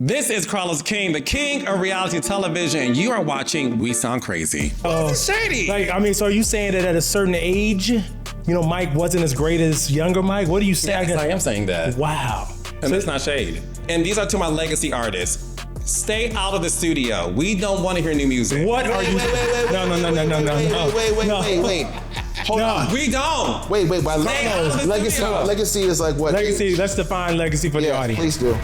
This is Carlos King, the king of reality television, and you are watching We Sound Crazy. Oh, shady. So are you saying that at a certain age, Mike wasn't as great as younger Mike? What do you say? Yes, I am saying that. Wow. And it's not shade. And these are to my legacy artists. Stay out of the studio. We don't want to hear new music. What are you? Wait. Hold on. We don't. Wait. Legacy is like what? Legacy. Let's define legacy for the audience. Please do.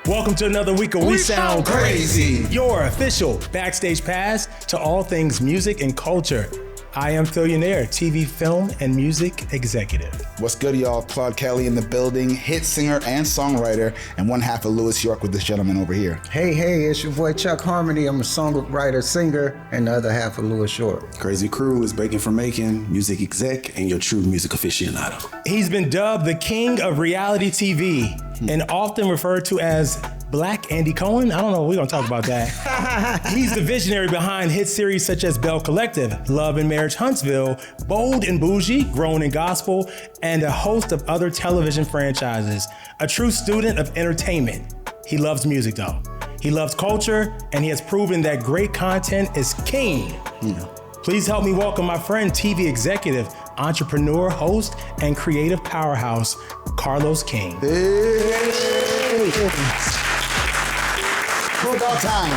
Welcome to another week of We Sound Crazy, your official backstage pass to all things music and culture. I am Philionaire, TV, film, and music executive. What's good, y'all? Claude Kelly in the building, hit singer and songwriter, and one half of Louis York with this gentleman over here. Hey, it's your boy Chuck Harmony. I'm a songwriter, singer, and the other half of Louis York. Crazy Crew is Bacon from Macon, music exec, and your true music aficionado. He's been dubbed the king of reality TV and often referred to as Black Andy Cohen. I don't know, we're gonna talk about that. He's the visionary behind hit series such as Belle Collective, Love and Marriage Huntsville, Bold and Bougie, Grown in Gospel, and a host of other television franchises. A true student of entertainment. He loves music though. He loves culture, and he has proven that great content is king. Please help me welcome my friend, TV executive, entrepreneur, host, and creative powerhouse, Carlos King. Football time.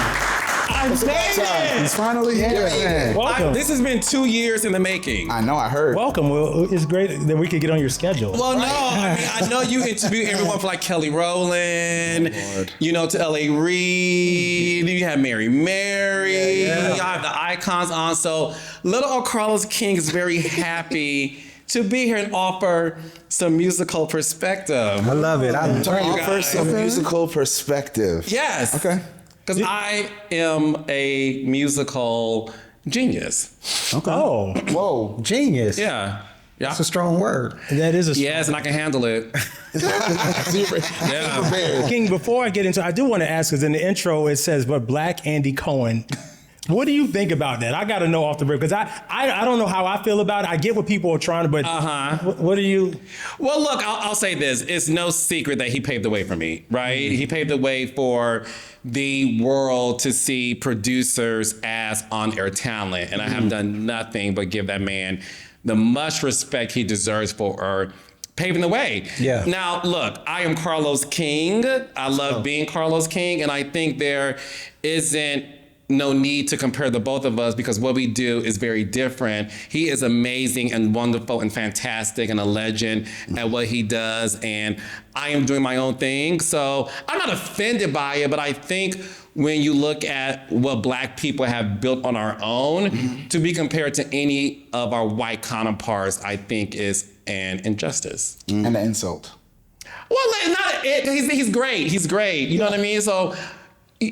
I'm saying He's finally here. Welcome. This has been 2 years in the making. I know, I heard. Welcome. Well, it's great that we could get on your schedule. Well, no, I know you interview everyone from like Kelly Rowland, to L.A. Reid. You have Mary. Y'all have the icons on. So little old Carlos King is very happy to be here and offer some musical perspective. I love it. Offer some musical perspective. Yes. Okay. Because I am a musical genius. Okay. Oh, Whoa. Genius. Yeah. That's a strong word. that is a Yes, and I can handle it. Yeah. King. Before I get into, I do want to ask, because in the intro it says, "But Black Andy Cohen." What do you think about that? I got to know off the rip, because I don't know how I feel about it. I get what people are trying to, but what do you? Well, look, I'll say this. It's no secret that he paved the way for me, right? Mm-hmm. He paved the way for the world to see producers as on-air talent. And I have done nothing but give that man the much respect he deserves for paving the way. Yeah. Now, look, I am Carlos King. I love being Carlos King. And I think there isn't no need to compare the both of us, because what we do is very different. He is amazing and wonderful and fantastic and a legend at what he does, and I am doing my own thing. So I'm not offended by it, but I think when you look at what Black people have built on our own, to be compared to any of our white counterparts, I think is an injustice. And an insult. Well, he's great. He's great. You know what I mean? So,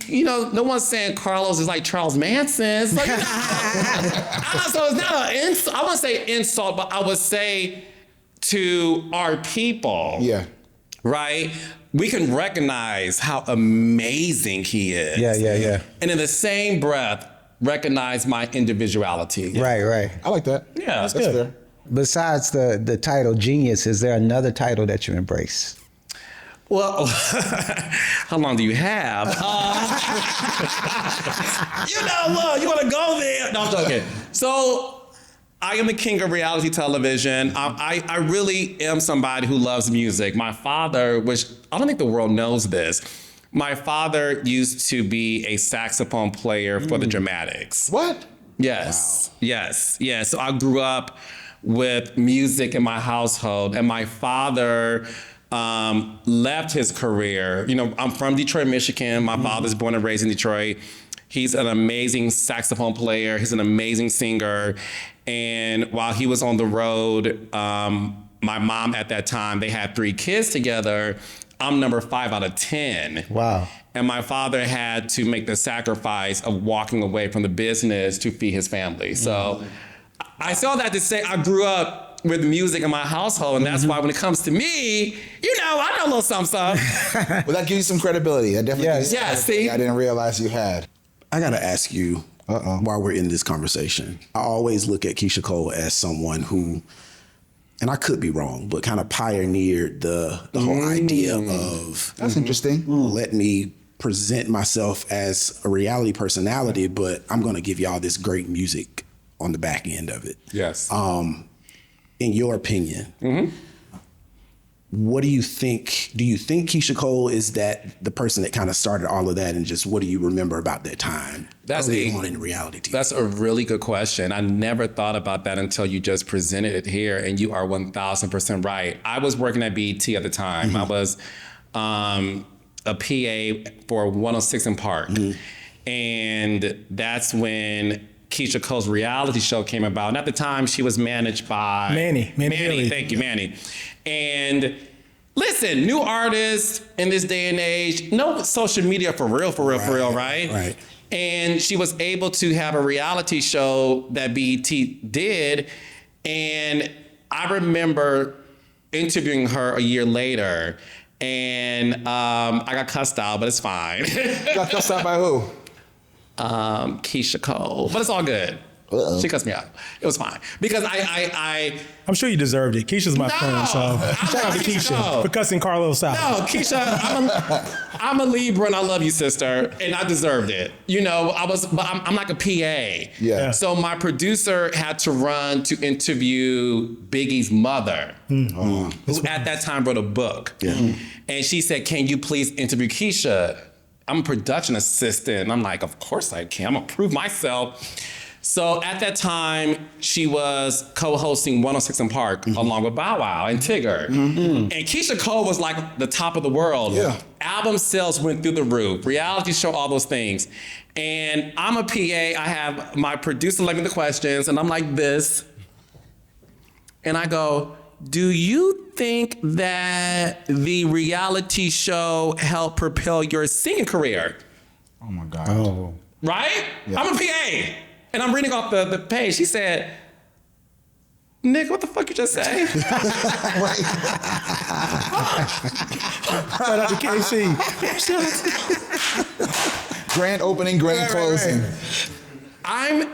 no one's saying Carlos is like Charles Manson. It's like, so it's not an insult. I wouldn't say insult, but I would say to our people, right? We can recognize how amazing he is. Yeah. And in the same breath, recognize my individuality. Right. I like that. Yeah, That's fair. Besides the title Genius, is there another title that you embrace? Well, how long do you have? Look, you want to go there? No, I'm joking. So, I am the king of reality television. I really am somebody who loves music. My father, which I don't think the world knows this, my father used to be a saxophone player for the Dramatics. What? Yes. Wow. Yes. So I grew up with music in my household, and my father left his career. I'm from Detroit, Michigan. My father's born and raised in Detroit. He's an amazing saxophone player. He's an amazing singer. And while he was on the road, my mom at that time, they had 3 kids together. I'm number 5 out of 10. Wow. And my father had to make the sacrifice of walking away from the business to feed his family. So I saw that to say I grew up with music in my household, and that's why when it comes to me, I know a little something. Well, that gives you some credibility. That definitely gives you Yeah, credibility see? I didn't realize you had. I gotta ask you, while we're in this conversation, I always look at Keyshia Cole as someone who, and I could be wrong, but kind of pioneered the whole idea of That's interesting. let me present myself as a reality personality, but I'm gonna give y'all this great music on the back end of it. Yes. In your opinion, what do you think? Do you think Keyshia Cole is the person that kind of started all of that, and just what do you remember about that time early on in reality TV? That's a really good question. I never thought about that until you just presented it here, and you are 1,000% right. I was working at BET at the time. I was a PA for 106 in Park, and that's when Keyshia Cole's reality show came about. And at the time, she was managed by Manny. Thank you, Manny. And listen, new artists in this day and age, no social media for real, right? Right. And she was able to have a reality show that BET did. And I remember interviewing her a year later, and I got cussed out, but it's fine. You got cussed out by who? Keyshia Cole, but it's all good. Uh-oh. She cussed me out. It was fine because I'm sure you deserved it. Keisha's my friend, so shout out to Keyshia for cussing Carlos out. No, Keyshia, I'm a Libra and I love you, sister, and I deserved it. But I'm like a PA. Yeah. So my producer had to run to interview Biggie's mother, who at that time wrote a book. Yeah. And she said, "Can you please interview Keyshia?" I'm a production assistant. And I'm like, of course I can. I'm gonna prove myself. So at that time, she was co-hosting 106 in Park along with Bow Wow and Tigger. And Keyshia Cole was like the top of the world. Yeah. Album sales went through the roof, reality show, all those things. And I'm a PA, I have my producer let me the questions, and I'm like this. And I go, do you think that the reality show helped propel your singing career? Oh my God. Oh. Right? Yeah. I'm a PA. And I'm reading off the page. She said, "Nick, what the fuck you just say?" Shout out to KC. Grand opening, grand closing. I'm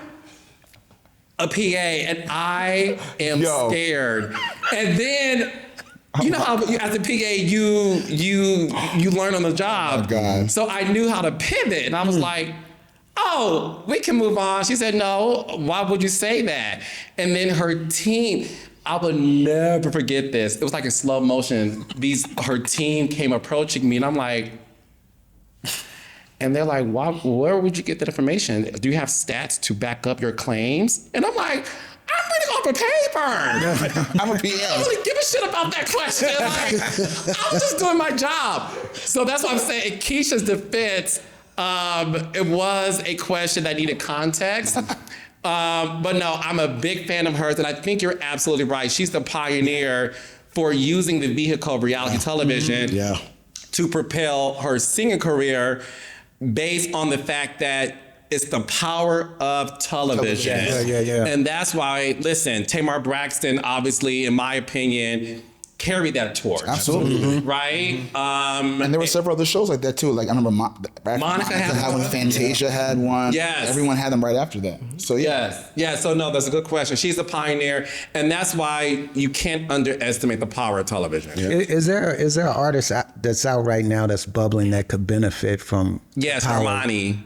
a PA and I am scared. And then, you know how as a PA you learn on the job. Oh God. So I knew how to pivot, and I was like, "Oh, we can move on." She said, "No, why would you say that?" And then her team, I will never forget this. It was like in slow motion. Her team came approaching me, and I'm like, and they're like, where would you get that information? Do you have stats to back up your claims? And I'm like, I'm reading off a paper. I'm a I PA. don't really give a shit about that question. Like, I'm just doing my job. So that's what I'm saying. In Keisha's defense, it was a question that needed context. But no, I'm a big fan of hers, and I think you're absolutely right. She's the pioneer for using the vehicle of reality television to propel her singing career based on the fact that it's the power of television. Yeah. And that's why, listen, Tamar Braxton, obviously, in my opinion, carried that torch. Absolutely. Right? And there were several other shows like that too. Like I remember Monica had one, Fantasia had one. Yes. Everyone had them right after that. So So no, that's a good question. She's a pioneer, and that's why you can't underestimate the power of television. Is there an artist that's out right now that's bubbling that could benefit from Yes, power? Normani.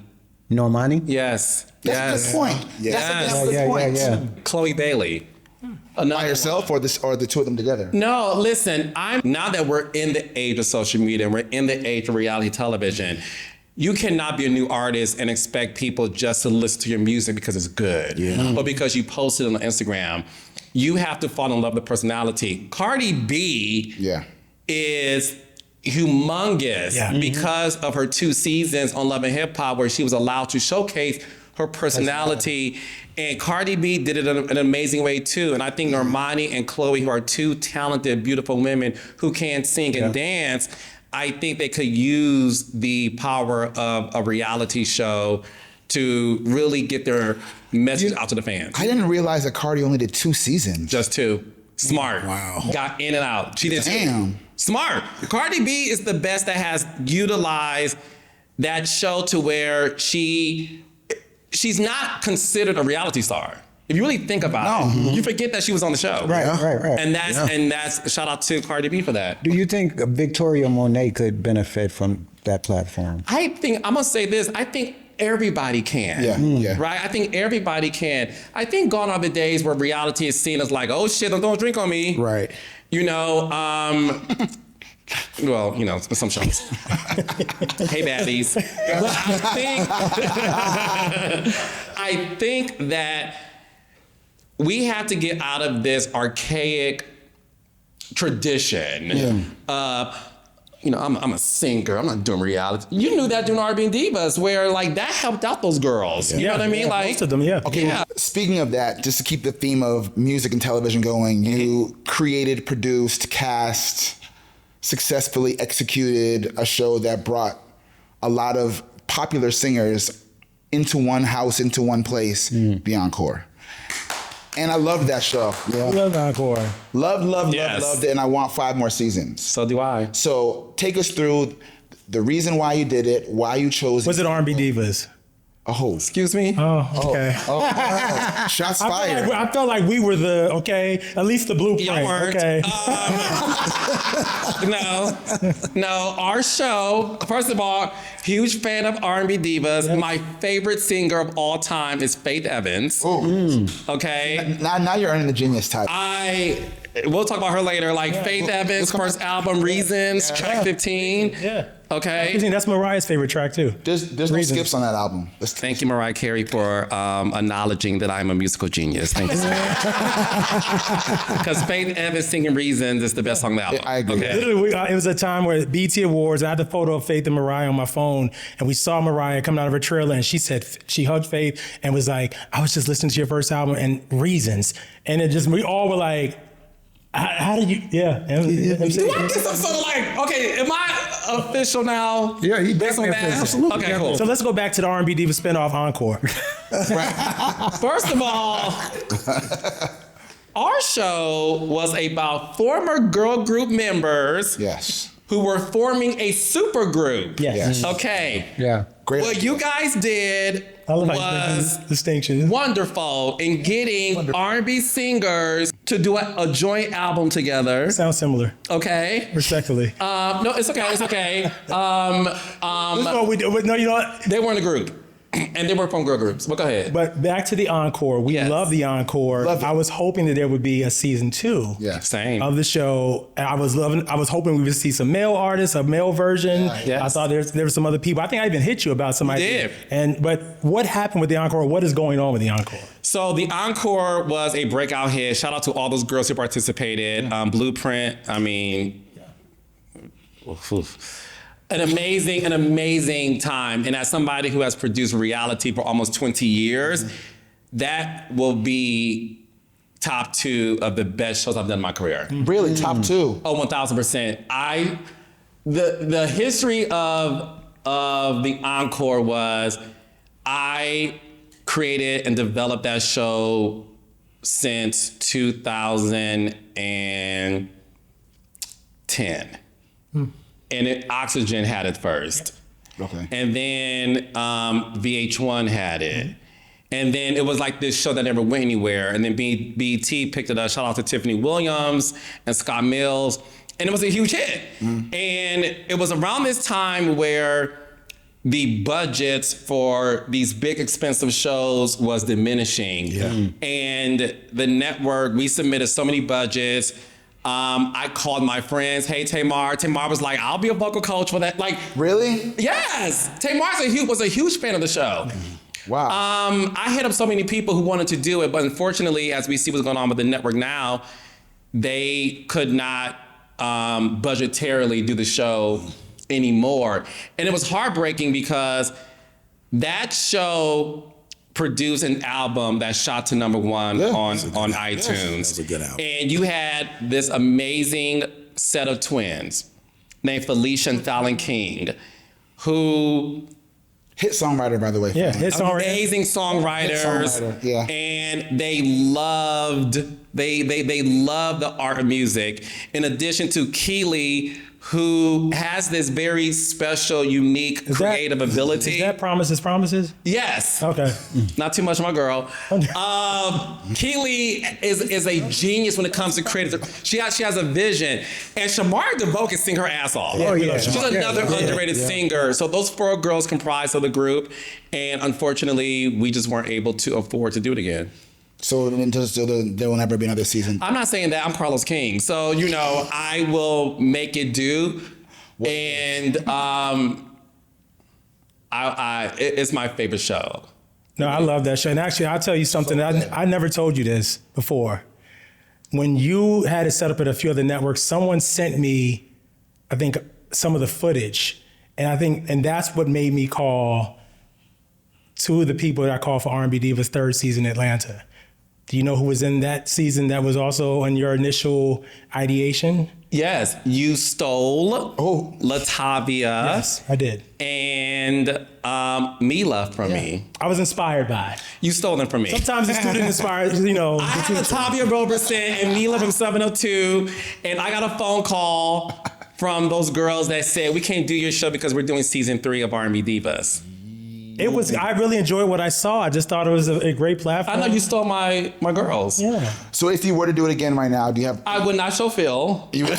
Normani? Yes. That's a good point. That's a good point. Yeah. Chloe Bailey. By yourself or the two of them together? No, listen, now that we're in the age of social media and we're in the age of reality television, you cannot be a new artist and expect people just to listen to your music because it's good or because you posted on Instagram. You have to fall in love with personality. Cardi B is humongous because of her 2 seasons on Love and Hip Hop where she was allowed to showcase her personality. And Cardi B did it in an amazing way too. And I think Normani and Chloe, who are 2 talented, beautiful women who can sing and dance, I think they could use the power of a reality show to really get their message out to the fans. I didn't realize that Cardi only did 2 seasons. Just 2. Smart. Wow. Got in and out. She did. Damn. Smart. Cardi B is the best that has utilized that show to where she's not considered a reality star. If you really think about it, you forget that she was on the show. Right. And that's shout out to Cardi B for that. Do you think Victoria Monet could benefit from that platform? I'm gonna say this. I think everybody can. Yeah. Right? I think everybody can. I think gone are the days where reality is seen as like, oh shit, don't drink on me. Right. You know, well, you know, some shows. Hey, baddies. But I think that we have to get out of this archaic tradition of, you know, I'm a singer. I'm not doing reality. You knew that doing R&B and Divas, where like that helped out those girls. You know what I mean? Like most of them, yeah. Okay, well, speaking of that, just to keep the theme of music and television going, you created, produced, cast, successfully executed a show that brought a lot of popular singers into one house, into one place, the Encore. And I loved that show. I love Encore. Loved it, and I want 5 more seasons. So do I. So take us through the reason why you did it, why you chose Was it R&B Divas? Oh, Excuse me? Oh, okay. shots fired. I felt like we were at least the blueprint. Y'all weren't. Okay. No, our show, first of all, huge fan of R&B Divas. Yep. My favorite singer of all time is Faith Evans. Okay? Now you're earning the genius title. We'll talk about her later. Like Faith Evans' first album, Reasons, track 15. Yeah. Okay. That's Mariah's favorite track too. There's no skips on that album. Thank you, Mariah Carey, for acknowledging that I'm a musical genius. Thank you. Because Faith Evans singing Reasons is the best song on the album. I agree. Okay. Literally, it was a time where BET Awards, I had the photo of Faith and Mariah on my phone, and we saw Mariah coming out of her trailer, and she said, she hugged Faith and was like, I was just listening to your first album and Reasons. And we all were like, how did you? Yeah. Do I get some sort of like? Okay, am I official now? Yeah, he Based on definitely that? official. Okay, cool. So let's go back to the R&B Diva spinoff Encore. First of all, our show was about former girl group members. Yes. Who were forming a super group. Yes. Okay. Yeah. Great. What you guys did I love how you was make this distinction. wonderful in getting R&B singers to do a joint album together. Sounds similar. Okay. Respectfully. No, it's okay. It's okay. This is what we do. No, you know what? They were in a group, and they were from girl groups. But go ahead. But back to the Encore. We love the Encore. Love it. I was hoping that there would be a season 2 Same. of the show. I was hoping we would see some male artists, a male version. Yes. I thought there were some other people. I think I even hit you about some idea. But what happened with the Encore? What is going on with the Encore? So the Encore was a breakout hit. Shout out to all those girls who participated. Blueprint. I mean. An amazing time. And as somebody who has produced reality for almost 20 years, that will be top 2 of the best shows I've done in my career. Really, top 2. Oh, 1000%. The history of the Encore was I created and developed that show since 2010. And Oxygen had it first. Okay. And then VH1 had it. And then it was like this show that never went anywhere. And then BET picked it up. Shout out to Tiffany Williams and Scott Mills. And it was a huge hit. And it was around this time where the budgets for these big expensive shows was diminishing. And the network, we submitted so many budgets. I called my friends, hey, Tamar. Tamar was like, I'll be a vocal coach for that. Like, Really? yes. Tamar was a huge fan of the show. Wow. I hit up so many people who wanted to do it, but unfortunately, as we see what's going on with the network now, they could not budgetarily do the show anymore. And it was heartbreaking because that show produced an album that shot to #1 on iTunes. That's a good album. And you had this amazing set of twins named Felicia and Fallon King, who Hit songwriter, by the way. Yeah, hit songwriter. Amazing songwriters. Yeah. And they loved the art of music. In addition to Keely, who has this very special, unique, creative ability. Is that Promises? Yes. Okay. Not too much, my girl. Keely is a genius when it comes to creative. She has a vision, and Shamar DeVoe can sing her ass off. Oh, yeah. She's another underrated singer. So those 4 girls comprise of the group, and unfortunately, we just weren't able to afford to do it again. So there will never be another season. I'm not saying that. I'm Carlos King, so I will make it do, and it's my favorite show. No, I love that show. And actually, I'll tell you something. I never told you this before. When you had it set up at a few other networks, someone sent me, I think, some of the footage. And that's what made me call 2 of the people that I called for R&B Divas 3rd season Atlanta. Do you know who was in that season that was also on your initial ideation? Yes, you stole Latavia. Yes, I did. And Mila from me. I was inspired by it. You stole them from me. Sometimes the student inspires, I had Latavia Roberson and Mila from 702, and I got a phone call from those girls that said, we can't do your show because we're doing season 3 of R&B Divas. I really enjoyed what I saw. I just thought it was a great platform. I know you stole my girls. Yeah. So if you were to do it again right now, do you have... I would not show Phil. You would...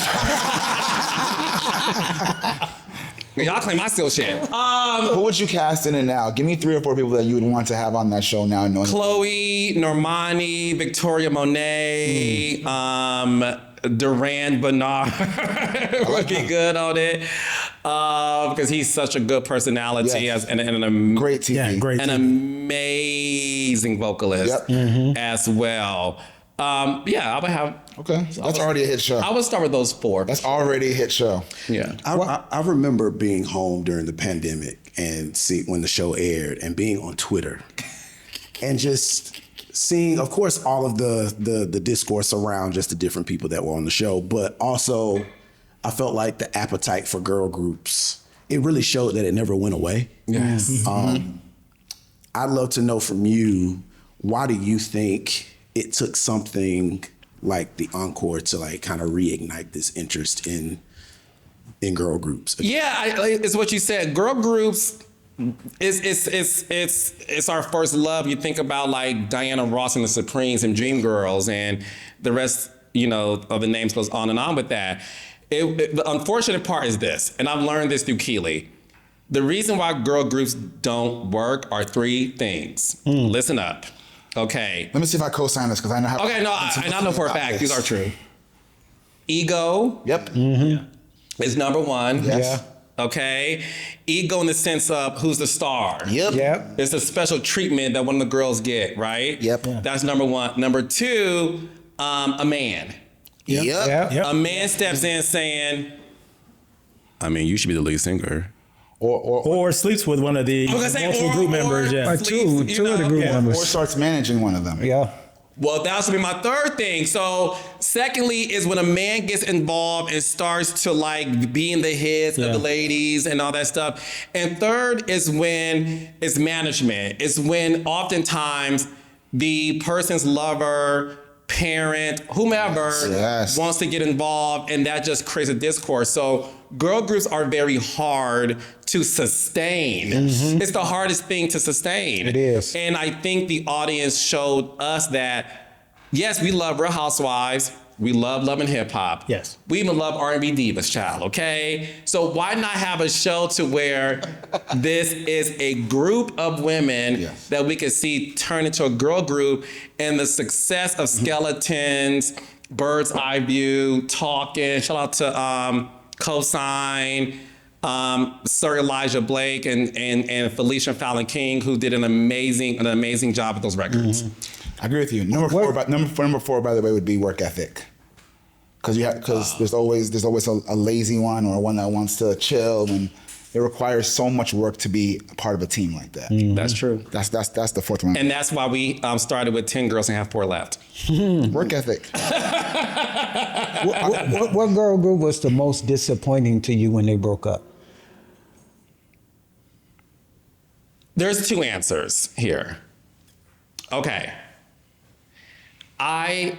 Y'all claim I steal shit. Who would you cast in it now? Give me 3 or 4 people that you would want to have on that show now. Chloe, Normani, Victoria Monet, Duran Bernard would be good on it because he's such a good personality and great TV. Yeah, great an TV. amazing vocalist as well. I would have. Okay, that's already a hit show. I would start with those 4. That's already a hit show. Yeah. I remember being home during the pandemic and when the show aired and being on Twitter and just seeing, of course, all of the discourse around just the different people that were on the show, but also I felt like the appetite for girl groups, it really showed that it never went away. Yes. I'd love to know from you, why do you think it took something like the Encore to like kind of reignite this interest in girl groups? Yeah, it's what you said. Girl groups, it's our first love. You think about like Diana Ross and the Supremes and Dreamgirls, and the rest, of the names goes on and on with that. The unfortunate part is this, and I've learned this through Keely. The reason why girl groups don't work are 3 things. Listen up. Okay. Let me see if I co-sign this because I know how. Okay, no, I know for a fact these are true. Ego. Yep. Is number 1. Yes. Okay. Ego in the sense of who's the star. Yep. It's a special treatment that one of the girls get, right? Yep. Yeah. That's number 1. Number 2, a man. Yep. A man steps in saying, you should be the lead singer. Or sleeps with one of the multiple group members. Yeah. Or two of the group members. Or starts managing one of them. Yeah. Well, that should be my 3rd thing. So, secondly, is when a man gets involved and starts to like be in the heads of the ladies and all that stuff. And 3rd is when it's management. It's when oftentimes the person's lover, parent, whomever wants to get involved, and that just creates a discourse. So girl groups are very hard to sustain. It's the hardest thing to sustain. It is. And I think the audience showed us that, yes, we love Real Housewives. We love Love and Hip Hop. Yes. We even love R&B Divas, child, okay? So why not have a show to where this is a group of women that we could see turn into a girl group, and the success of Skeletons, Bird's Eye View, Talking, shout out to Cosign, Sir Elijah Blake and Felicia Fallon King, who did an amazing job with those records. I agree with you. Number four, by the way, would be work ethic. Because there's always a lazy one or one that wants to chill, and it requires so much work to be a part of a team like that. That's true. That's the 4th one. And that's why we started with 10 girls and have 4 left. Work ethic. What girl group was the most disappointing to you when they broke up? There's two answers here. Okay. I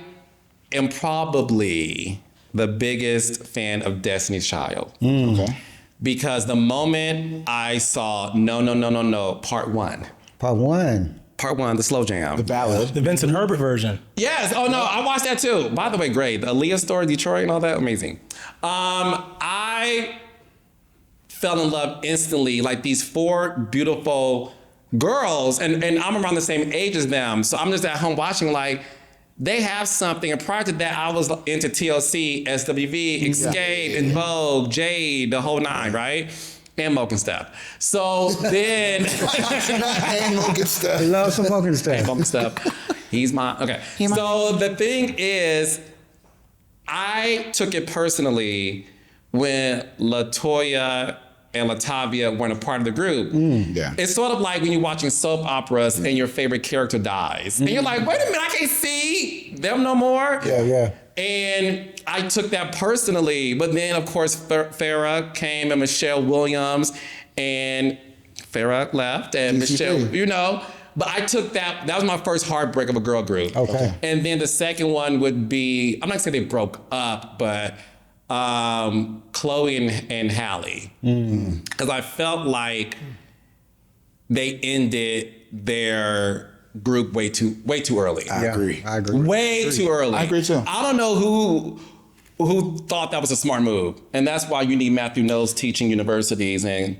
am probably the biggest fan of Destiny's Child. Okay. Because the moment I saw No, part one. Part one. Part one, the slow jam. The ballad. The Vincent Herbert version. Yes. Oh no, I watched that too. By the way, great. The Aaliyah story, Detroit, and all that, amazing. I fell in love instantly. Like these four beautiful girls, and I'm around the same age as them. So I'm just at home watching. Like they have something. And prior to that, I was into TLC, SWV, Escape, and Vogue, Jade, the whole nine, right? And Moken Step. So then And Moken Step. He loves some Moken Step. Moken Step. He's my okay. So the thing is, I took it personally when LaToya and Latavia weren't a part of the group. Yeah. It's sort of like when you're watching soap operas and your favorite character dies. And you're like, wait a minute, I can't see them no more. Yeah. And I took that personally. But then, of course, Farrah came and Michelle Williams, and Farrah left, and Michelle, you know. But I took that was my first heartbreak of a girl group. Okay. And then the second one would be, I'm not gonna say they broke up, but Chloe and Halle. Because I felt like they ended their group way too early. I agree. Way too early. I agree too. I don't know who thought that was a smart move. And that's why you need Matthew Knowles teaching universities, and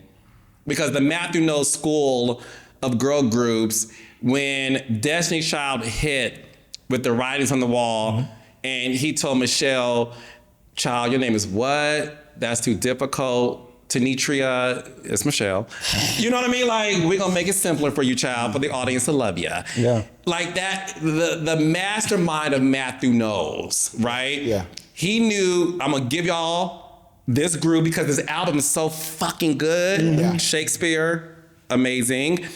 because the Matthew Knowles School of Girl Groups, when Destiny's Child hit with the writings on the wall, and he told Michelle, "Child, your name is what? That's too difficult. Tenitria, it's Michelle." You know what I mean? Like, we're gonna make it simpler for you, child, for the audience to love you. Yeah. Like that, the mastermind of Matthew Knowles, right? Yeah. He knew, I'm gonna give y'all this group because this album is so fucking good. Yeah. Shakespeare, amazing.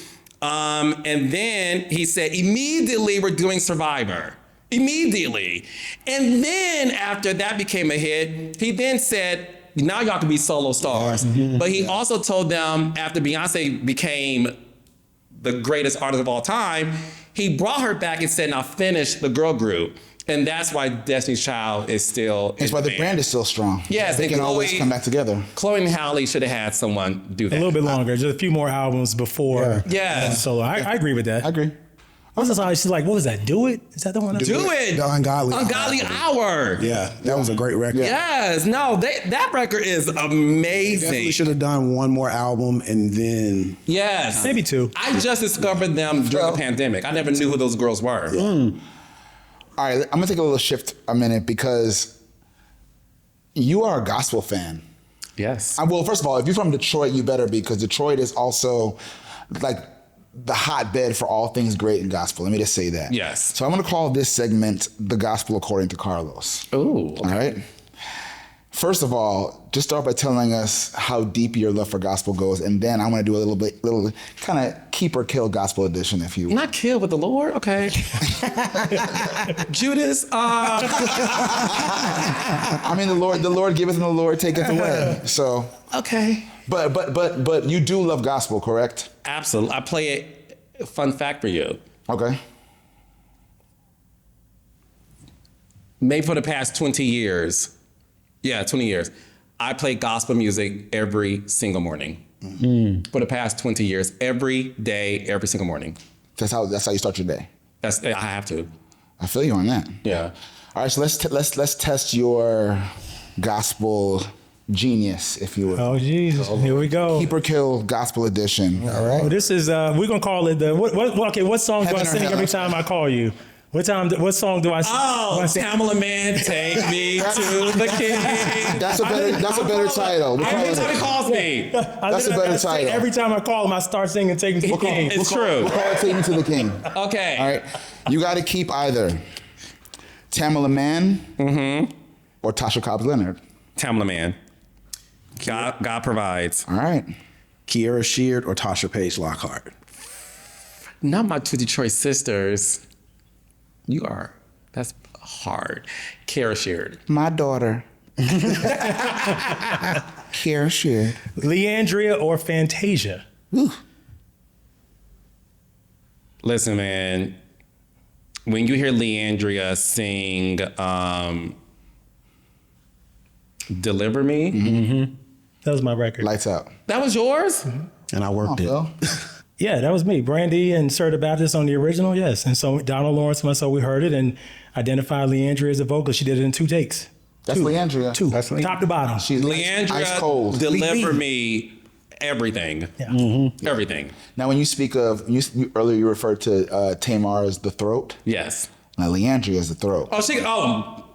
And then he said, immediately we're doing Survivor. Immediately. And then after that became a hit, he then said, now y'all can be solo stars. But he also told them, after Beyonce became the greatest artist of all time, he brought her back and said, now finish the girl group. And that's why Destiny's Child is still. It's why the brand is still strong. Yes, they and can always Chloe- come back together. Chloe and Halle should have had someone do that. A little bit longer, just a few more albums before. Yeah. Solo. I agree with that. I agree. What's the song? She's like, what was that? Do It? Is that the one? Do it. The Ungodly. Ungodly Hour. Yeah, that was a great record. Yes. No, that record is amazing. Definitely should have done one more album and then. Yes. Maybe two. I just discovered them during the pandemic. I never knew who those girls were. All right, I'm gonna take a little shift a minute because you are a gospel fan. Yes. Well, first of all, if you're from Detroit, you better be, because Detroit is also like the hotbed for all things great in gospel. Let me just say that. Yes. So I'm gonna call this segment "The Gospel According to Carlos." Ooh. All right. First of all, just start by telling us how deep your love for gospel goes, and then I want to do a little kind of keep or kill gospel edition, if you will. Not kill with the Lord? Okay. Judas. I mean, the Lord giveth and the Lord taketh away. So, Okay. but you do love gospel, correct? Absolutely. I play it. Fun fact for you. Okay. Maybe for the past 20 years. Yeah, 20 years. I play gospel music every single morning. For the past 20 years, every day, every single morning. That's how you start your day. I have to. I feel you on that. Yeah. All right, so let's test your gospel genius, if you will. Oh, Jesus. Here we go. Keep or kill gospel edition. All right. Oh, this is, we're going to call it the, what song do I Heaven or sing hell? every time I call you? What song do I sing? Oh, Tamala Man, take me to the king. That's a better title. Every time he calls me. That's a better title. Every time I call him, I start singing Take Me to the King. It's true. We'll call it Take Me to the King. Okay. All right. You got to keep either Tamala Man or Tasha Cobbs Leonard. Tamala Man. God provides. All right. Kiera Sheard or Tasha Page Lockhart? Not my two Detroit sisters. You are. That's hard. Kara Sheard. My daughter. Kara Sheard. Leandria or Fantasia? Listen, man. When you hear Leandria sing Deliver Me. Mm-hmm. That was my record. Lights out. That was yours? And I worked it. Phil. Yeah, that was me. Brandy and Sir the Baptist on the original, yes. And so Donald Lawrence and myself, we heard it and identified Leandria as a vocalist. She did it in 2 takes. That's Leandria. 2, That's top to bottom. She's Leandria, ice cold. Deliver Me, everything. Yeah. Mm-hmm. Everything. Now, when you speak of, earlier you referred to Tamar as the throat. Yes. Now, Leandria is the throat.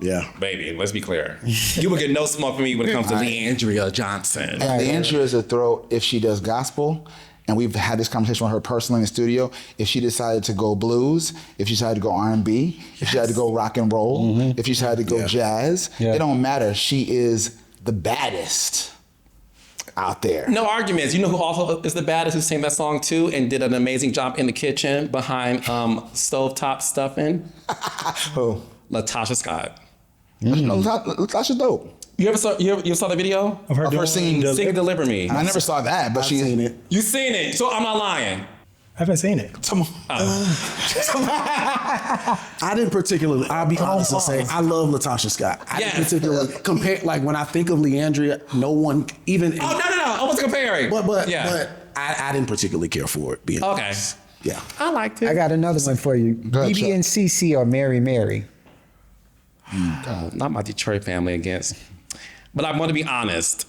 Yeah. Baby, let's be clear. You will get no smoke from me when it comes to Leandria Johnson. Leandria is the throat if she does gospel. And we've had this conversation with her personally in the studio. If she decided to go blues, if she decided to go R&B, if she decided to go rock and roll, if she decided to go jazz, it don't matter. She is the baddest out there. No arguments. You know who also is the baddest who sang that song too and did an amazing job in the kitchen behind stovetop stuffing? Who? Latasha Scott. Latasha's dope. You ever saw the video Of her doing sing Deliver Me? I never saw that, but she's seen it. You seen it, so I'm not lying. I haven't seen it. I didn't particularly, I'll be honest and say, I love Latasha Scott. I didn't particularly compare, like when I think of Leandria, no one even. Oh, no. I was comparing. But I didn't particularly care for it being Okay. honest. Yeah. I liked it. I got another one for you. ahead, BB and CC or Mary Mary? Not my Detroit family against. But I want to be honest.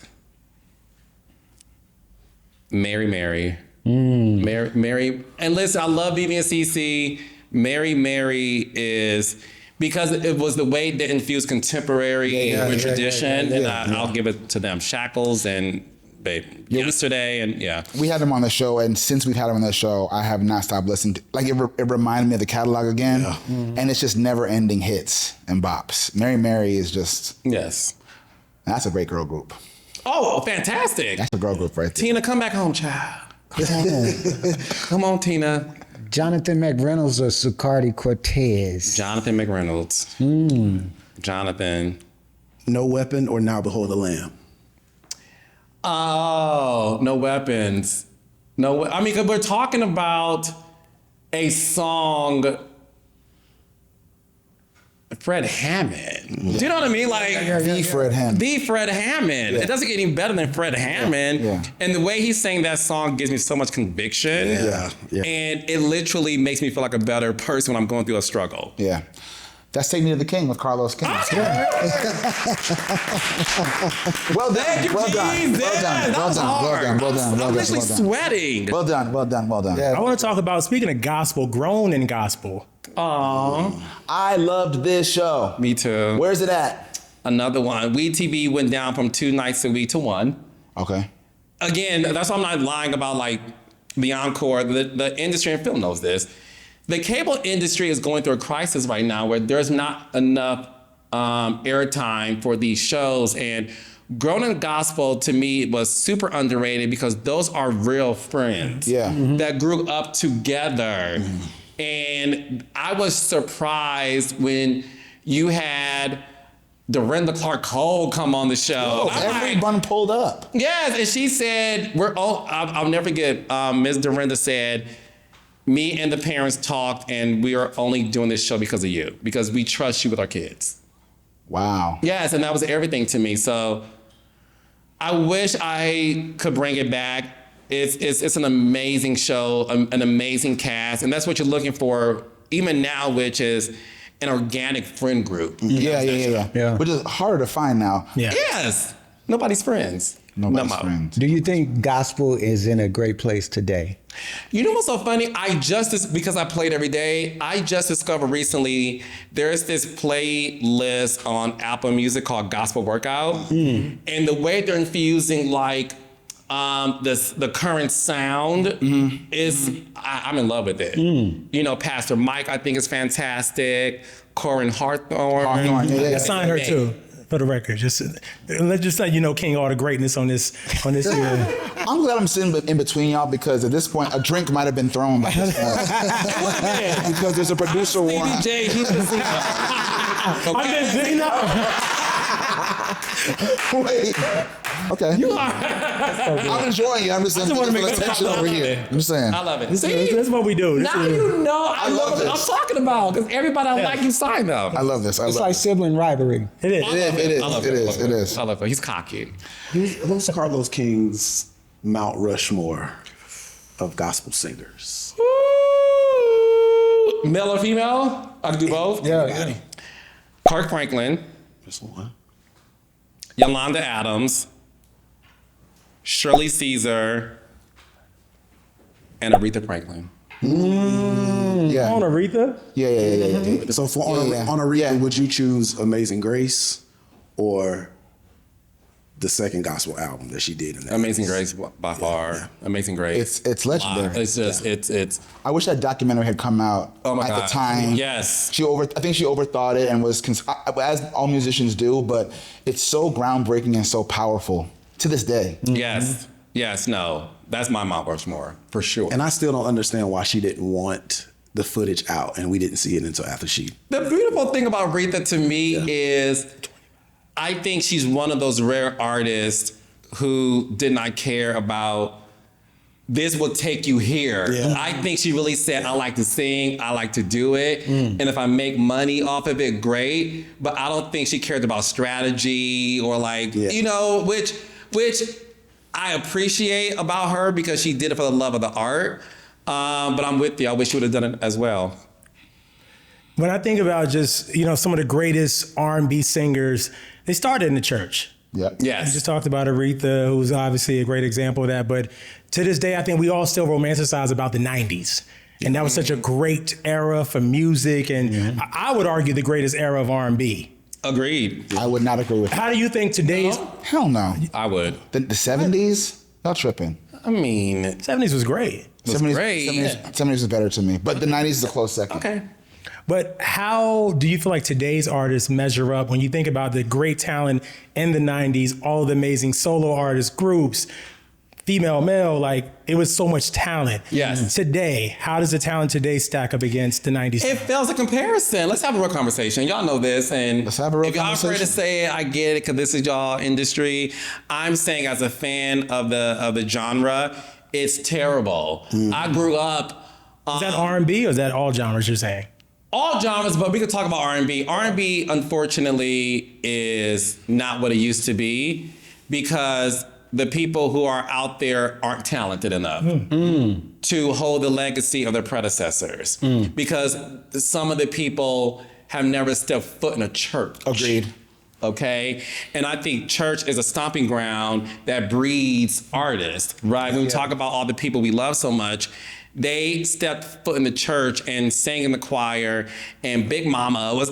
Mary. Mary. And listen, I love BB and CC. Mary is, because it was the way they infused contemporary with tradition, and I'll give it to them. Shackles and Yesterday, and we had them on the show, and since we've had them on the show, I have not stopped listening to, like, it reminded me of the catalog again, and it's just never-ending hits and bops. Mary is just, that's a great girl group. Oh, fantastic. That's a girl group right there. Tina, come back home, child. Come on, Tina. Jonathan McReynolds or Zucardi Cortez? Jonathan McReynolds. Jonathan. No Weapon or Now Behold the Lamb? Oh, No Weapons. I mean, because we're talking about a song, Fred Hammond. Do you know what I mean? Like Fred Hammond. The Fred Hammond. It doesn't get any better than Fred Hammond. And the way he sang that song gives me so much conviction. And it literally makes me feel like a better person when I'm going through a struggle. Yeah. That's Take Me to the King with Carlos King. Well done. Thank you, Well done. I'm literally sweating. Well done. I want to talk about, speaking of gospel, grown in gospel. Aww. I loved this show. Me too. Where's it at? Another one. WeTV went down from 2 nights a week to 1. Okay. Again, that's why I'm not lying about like the Encore. The industry, and Phil knows this. The cable industry is going through a crisis right now where there's not enough airtime for these shows. And Grown in Gospel, to me, was super underrated because those are real friends that grew up together. And I was surprised when you had Dorinda Clark Cole come on the show. Everyone pulled up. Yes, and she said, I'll never forget, Ms. Dorinda said, me and the parents talked, and we are only doing this show because of you, because we trust you with our kids. Wow. Yes, and that was everything to me. So I wish I could bring it back. It's an amazing show, an amazing cast, and that's what you're looking for even now, which is an organic friend group. Yeah. Which is harder to find now. Yes. Nobody's friends. Nobody's friends. Do you think gospel is in a great place today? You know what's so funny? Because I played every day, I just discovered recently there's this playlist on Apple Music called Gospel Workout. And the way they're infusing like the current sound is, I'm in love with it. You know, Pastor Mike, I think is fantastic. Corinne Hawthorne. I signed her too. For the record, let's just let you know, King, all the greatness on this year. I'm glad I'm sitting in between y'all because at this point, a drink might have been thrown by this point. Because there's a producer one. DJ, he's the singer. I'm Zena. Wait. Okay. You are. I'm enjoying it. I'm just wanna make attention over here. I'm just saying. I love it. This is what we do. Now you know I love love what I'm this. talking about because everybody I like you sign them. I love this. I It's love like this. sibling rivalry. It is. It is. I love it. He's cocky. Who's Carlos King's Mount Rushmore of gospel singers? Ooh. Male or female? I can do both. Yeah. Kirk Franklin, Just one. Yolanda Adams, Shirley Caesar, and Aretha Franklin. Yeah. On Aretha? Yeah. So for Yeah. on Aretha, would you choose Amazing Grace or the second gospel album that she did in that? Amazing Grace by far. Amazing Grace. It's legendary. It's just it's. I wish that documentary had come out Oh my at God. the time. Yes. I think she overthought it and was, as all musicians do, but it's so groundbreaking and so powerful to this day. Yes. Yes. No. That's my Mount Rushmore for sure. And I still don't understand why she didn't want the footage out and we didn't see it until after she. The beautiful thing about Aretha to me is I think she's one of those rare artists who did not care about this will take you here. Yeah. I think she really said, I like to sing, I like to do it. And if I make money off of it, great. But I don't think she cared about strategy or which I appreciate about her because she did it for the love of the art. But I'm with you. I wish she would have done it as well. When I think about just, some of the greatest R&B singers, they started in the church. Yeah. Yes. You just talked about Aretha, who's obviously a great example of that. But to this day, I think we all still romanticize about the 90s. And that was such a great era for music. And I would argue the greatest era of R&B. Agreed. I would not agree with that. How do you think today's... Hell no. I would. The 70s? Y'all tripping. I mean, 70s was great. was great. 70s is better to me, but the 90s is a close second. Okay. But how do you feel like today's artists measure up when you think about the great talent in the 90s, all of the amazing solo artists, groups, female, male, like it was so much talent. Yes. Today, how does the talent today stack up against the 90s? It fails a comparison. Let's have a real conversation. Y'all know this. And Let's have a real if y'all afraid to conversation. say it, I get it because this is y'all industry. I'm saying as a fan of the genre, it's terrible. I grew up... Is that R&B or is that all genres you're saying? all genres, but we could talk about R&B. R&B, unfortunately, is not what it used to be because the people who are out there aren't talented enough to hold the legacy of their predecessors. Because some of the people have never stepped foot in a church. Agreed. Okay? And I think church is a stomping ground that breeds artists, right? When we talk about all the people we love so much, they stepped foot in the church and sang in the choir, and Big Mama was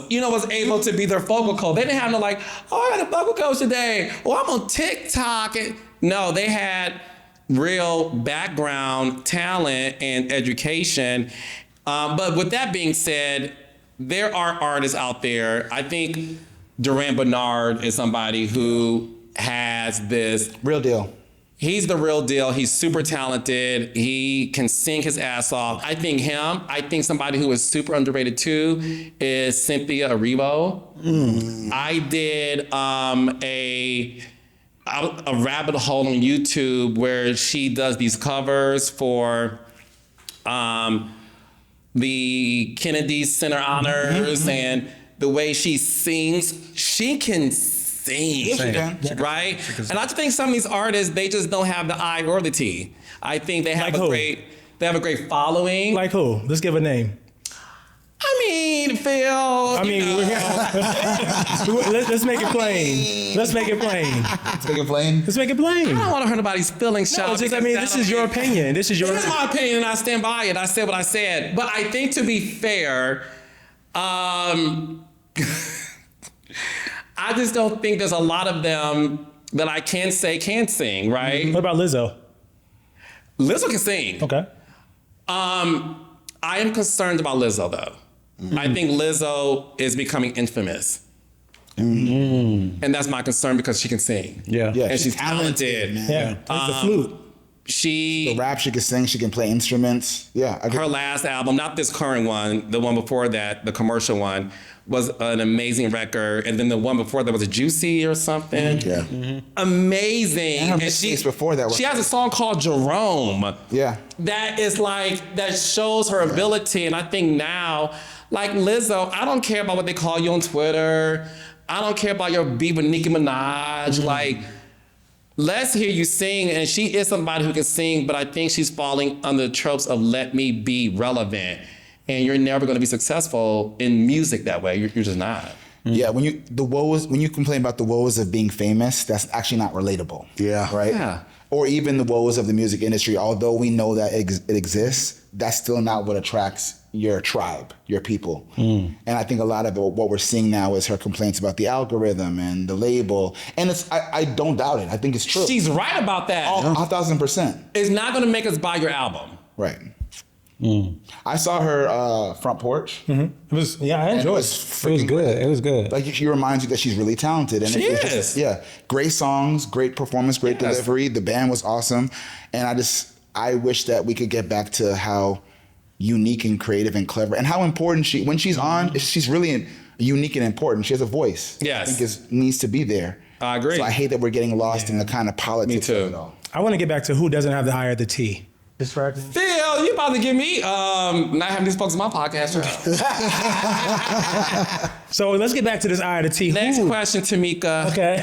able to be their vocal coach. They didn't have no I got a vocal coach today. Oh, I'm on TikTok. No, they had real background, talent, and education. But with that being said, there are artists out there. I think Duran Bernard is somebody who has this Real deal. He's the real deal. He's super talented. He can sing his ass off. I think somebody who is super underrated too is Cynthia Erivo. I did a rabbit hole on YouTube where she does these covers for the Kennedy Center Honors, and the way she sings, she can sing, right? And I just think some of these artists, they just don't have the eye or the T. I think they have they have a great following. Like who? Let's give a name. I mean, Phil. Let's make it plain. Let's make it plain. Let's make it plain. Let's make it plain. I don't want to hurt nobody's feelings, No, this is your opinion. This is your. This is my opinion, and I stand by it. I said what I said. But I think, to be fair, I just don't think there's a lot of them that I can say can sing, right? What about Lizzo? Lizzo can sing. Okay. I am concerned about Lizzo, though. I think Lizzo is becoming infamous. And that's my concern because she can sing. Yeah. And she's talented. man. Yeah. Take the flute. The rap, she can sing, she can play instruments. Yeah. I agree. Her last album, not this current one, the one before that, the commercial one, was an amazing record. And then the one before that was a Juicy or something. Yeah. Amazing. And her mixtapes before that was- she has a song called Jerome. Yeah. That is like, that shows her ability. And I think now, like Lizzo, I don't care about what they call you on Twitter. I don't care about your beef with Nicki Minaj. Like, let's hear you sing. And she is somebody who can sing, but I think she's falling under the tropes of let me be relevant. And you're never going to be successful in music that way. You're just not. Yeah, when you complain about the woes of being famous, that's actually not relatable. Yeah. Right? Yeah. Or even the woes of the music industry, although we know that it exists, that's still not what attracts your tribe, your people. And I think a lot of what we're seeing now is her complaints about the algorithm and the label. And I don't doubt it. I think it's true. She's right about that. 1,000%. It's not going to make us buy your album. Right. I saw her front porch. It was, I enjoyed it. It was good. It was good. Like she reminds you that she's really talented. And She it's is. Just, great songs, great performance, great Yes. delivery. The band was awesome. And I wish that we could get back to how unique and creative and clever and how important when she's on, she's really unique and important. She has a voice. Yes. I think needs to be there. I agree. So I hate that we're getting lost in the kind of politics Me too. of it all. I want to get back to who doesn't have the eye or the T. Distracting. Phil, you about to give me not having these folks on my podcast. So let's get back to this eye or the T. Next Who? question, Tamika. Okay.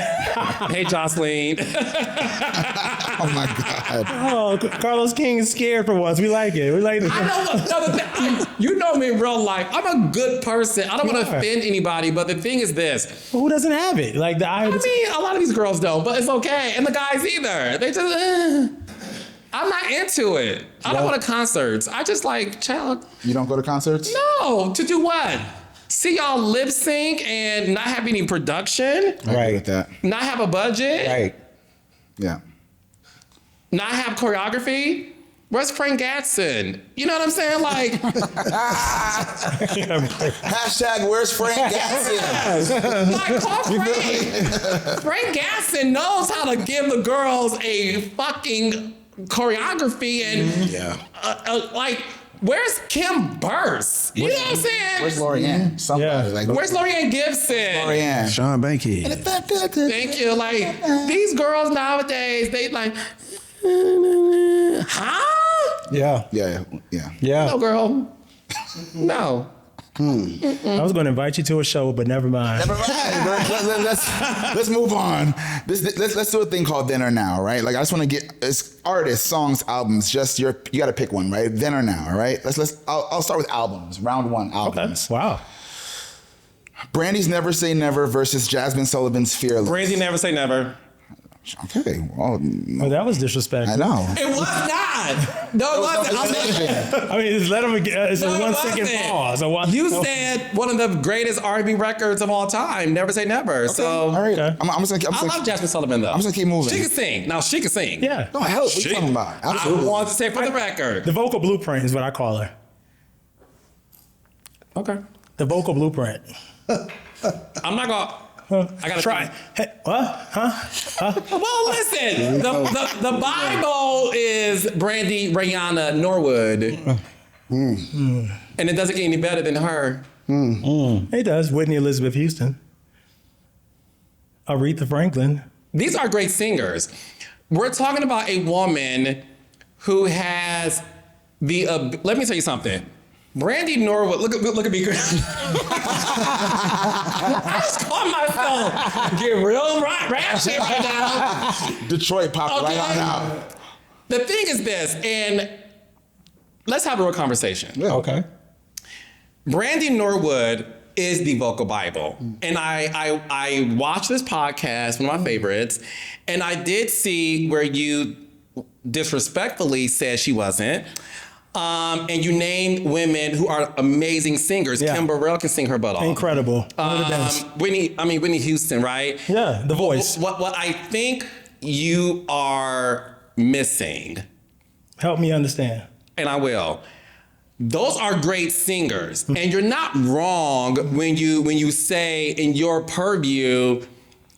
Hey, Jocelyn. Oh my God. Oh, Carlos King is scared for once. We like it. We like it. I know another thing. You know me in real life. I'm a good person. I don't want to Yeah. offend anybody, but the thing is this. Who doesn't have it? Like the eye or I the T. mean, a lot of these girls don't, but it's okay. And the guys either. They just, I'm not into it. I don't go to concerts. I just like, child, You don't go to concerts? no. To do what? See y'all lip sync and not have any production? I agree with that. Not have a budget? Right. Yeah. Not have choreography? Where's Frank Gatson? You know what I'm saying? Like, Hashtag where's Frank Gatson? like call Frank. Frank Gatson knows how to give the girls a fucking choreography and like, where's Kim Burse? You know what I'm saying? Where's Lorianne? Somebody. Yeah. Like, Where's Lorianne Gibson? Lorianne? Sean Bankhead. Thank you. Like, these girls nowadays, they like, huh? Yeah. Yeah. No, girl. No. I was going to invite you to a show, but never mind. Never mind. Let's move on. Let's do a thing called Then or Now, right? Like I just want to get it's artists, songs, albums. Just you got to pick one, right? Then or Now, all right? I'll start with albums. Round one, albums. Wow. Brandy's Never Say Never versus Jasmine Sullivan's Fearless. Brandy never say never. Okay, well, Oh, that was disrespectful. I know. It was not. No, it wasn't. I mean, just let him. It's No, a it 1 second wasn't. pause. You said one of the greatest R&B records of all time. Never say never. So All right. Okay. I'm just gonna, I love Jasmine Sullivan though. I'm just gonna keep moving. She can sing. Now she can sing. Yeah. No, hell, what are you talking about? I Absolutely. want to say for the record. The vocal blueprint is what I call her. Okay. The vocal blueprint. I'm not gonna. I gotta Try. Hey, what? Huh? Well, listen. The Bible is Brandy, Rihanna, Norwood, and it doesn't get any better than her. It does. Whitney Elizabeth Houston. Aretha Franklin. These are great singers. We're talking about a woman who has the. Let me tell you something. Brandy Norwood, look at me. I just caught myself get real ratchet right now. Detroit popped right on out. The thing is this, and let's have a real conversation. Yeah. Okay. Brandy Norwood is the vocal Bible. And I watched this podcast, one of my favorites, and I did see where you disrespectfully said she wasn't. And you named women who are amazing singers. Yeah. Kim Burrell can sing her butt off. Incredible. One of the best. Whitney Houston, right? Yeah, the voice. What I think you are missing, Help me understand. and I will. Those are great singers, and you're not wrong when you say in your purview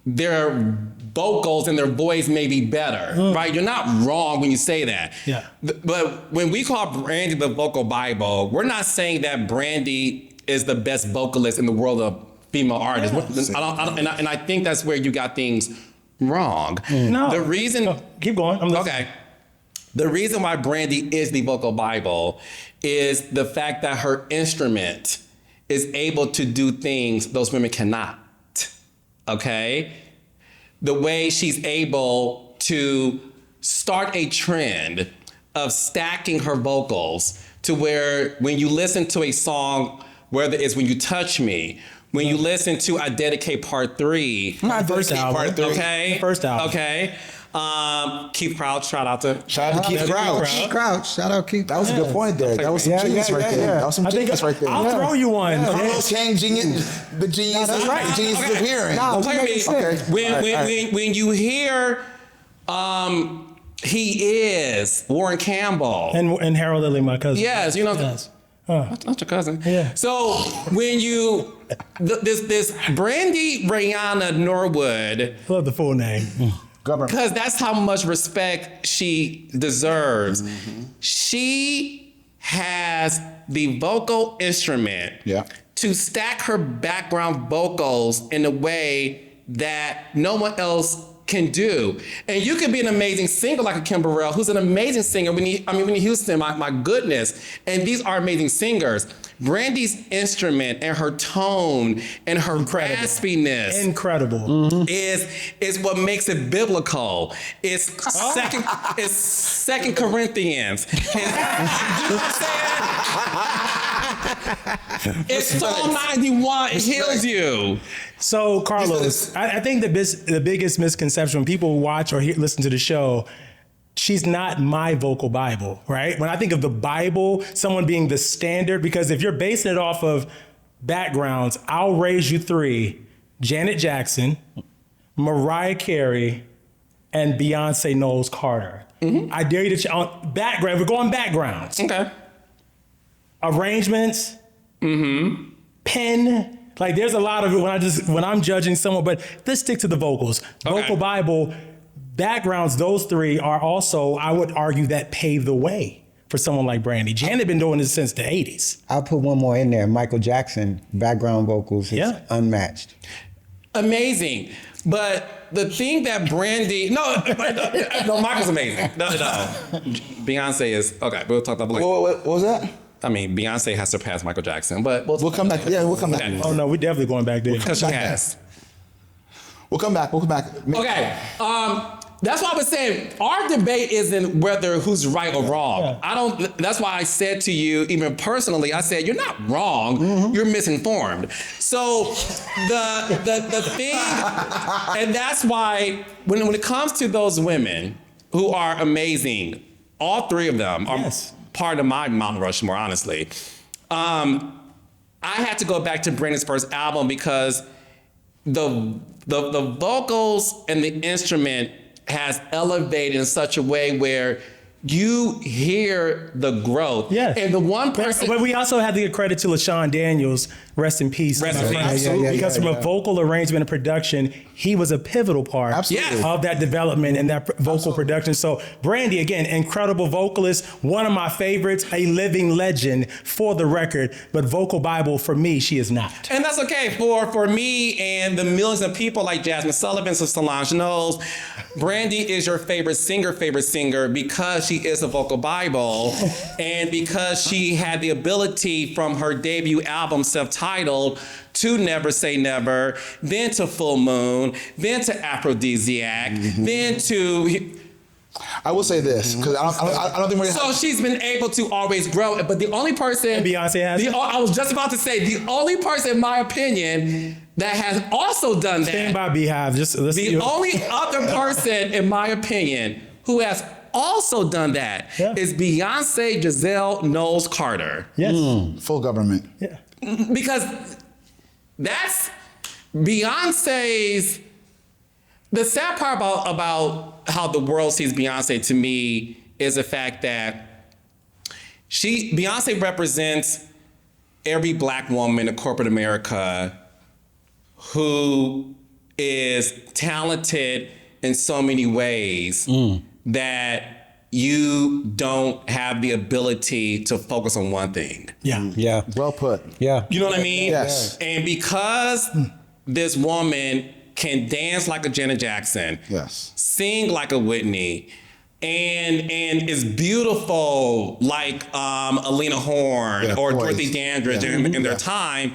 their vocals and their voice may be better, right? You're not wrong when you say that. Yeah. But when we call Brandy the vocal Bible, we're not saying that Brandy is the best vocalist in the world of female artists. And I think that's where you got things wrong. No. The reason... Keep going. I'm listening. Okay. The reason why Brandy is the vocal Bible is the fact that her instrument is able to do things those women cannot. Okay? The way she's able to start a trend of stacking her vocals to where when you listen to a song, whether it's When You Touch Me, when you listen to I Dedicate Part 3. Not first album. Part 3. Okay? First album. Okay. Keith Crouch, shout out to Keith Crouch. Keith Crouch. Shout out Keith. That was a good point there. That was some genius right there. That was some genius right there. I'll throw you one. Carlos King, genius. The genius. that's right. The genius is appearing. Play me. Okay. When you hear he is Warren Campbell. And Harold Lilly, my cousin. Yes, you know. Yes. Not your cousin. Yeah. So when you this Brandy Rihanna Norwood, Love the full name. because that's how much respect she deserves. She has the vocal instrument to stack her background vocals in a way that no one else can do. And you can be an amazing singer like a Kim Burrell, who's an amazing singer. Whitney Houston, my goodness. And these are amazing singers. Brandy's instrument and her tone and her raspiness is what makes it biblical. It's Second Corinthians. It's Psalm 91. It heals you. So, Carlos, I think the biggest misconception when people watch or listen to the show, she's not my vocal Bible, right? When I think of the Bible, someone being the standard, because if you're basing it off of backgrounds, I'll raise you 3: Janet Jackson, Mariah Carey, and Beyonce Knowles Carter. I dare you to on background. We're going backgrounds. Okay. Arrangements, pen. Like there's a lot of it when I'm judging someone, but let's stick to the vocals. Okay. Vocal Bible, backgrounds, those 3 are also, I would argue, that paved the way for someone like Brandy. Janet been doing this since the 80s. I'll put one more in there. Michael Jackson, background vocals is unmatched. Amazing. But the thing that Brandy, no, Michael's amazing. No. Beyonce is, okay, we'll talk about that later. What was that? I mean, Beyonce has surpassed Michael Jackson, but We'll come back. Yeah, we'll come back. Okay. Oh no, we're definitely going back there. Because she has. We'll come back. Okay. That's why I was saying our debate isn't whether who's right or wrong. Yeah. That's why I said to you, even personally, I said, you're not wrong, you're misinformed. So the thing, and that's why when it comes to those women who are amazing, all 3 of them are part of my Mount Rushmore, honestly. I had to go back to Brandy's first album because the vocals and the instrument has elevated in such a way where you hear the growth. Yes. And the one person... But we also have to give credit to LaShawn Daniels, rest in peace. Rest in peace. Absolutely. Because from a vocal arrangement and production, he was a pivotal part of that development and that vocal production. So Brandy, again, incredible vocalist, one of my favorites, a living legend for the record, but vocal Bible, for me, she is not. And that's okay. For me and the millions of people like Jasmine Sullivan, so Solange Knowles, Brandy is your favorite singer because she is a vocal Bible and because she had the ability from her debut album, self-titled, to Never Say Never, then to Full Moon, then to Aphrodisiac, then to... I will say this, because I don't think we're... So she's been able to always grow, but the only person... And Beyonce has... I was just about to say, the only person, in my opinion, that has also done that... Stand by, Beehive. The only other person, in my opinion, who has also done that is Beyonce Giselle Knowles Carter. Yes. Full government. Yeah. Because that's Beyonce's... The sad part about how the world sees Beyonce to me is the fact that Beyonce represents every Black woman in corporate America who is talented in so many ways that you don't have the ability to focus on one thing. Yeah. Well put. Yeah. You know what I mean? Yes. And because this woman can dance like a Janet Jackson, Yes. sing like a Whitney, and is beautiful like Alina Horn Yeah, or poised. Dorothy Dandridge in their time,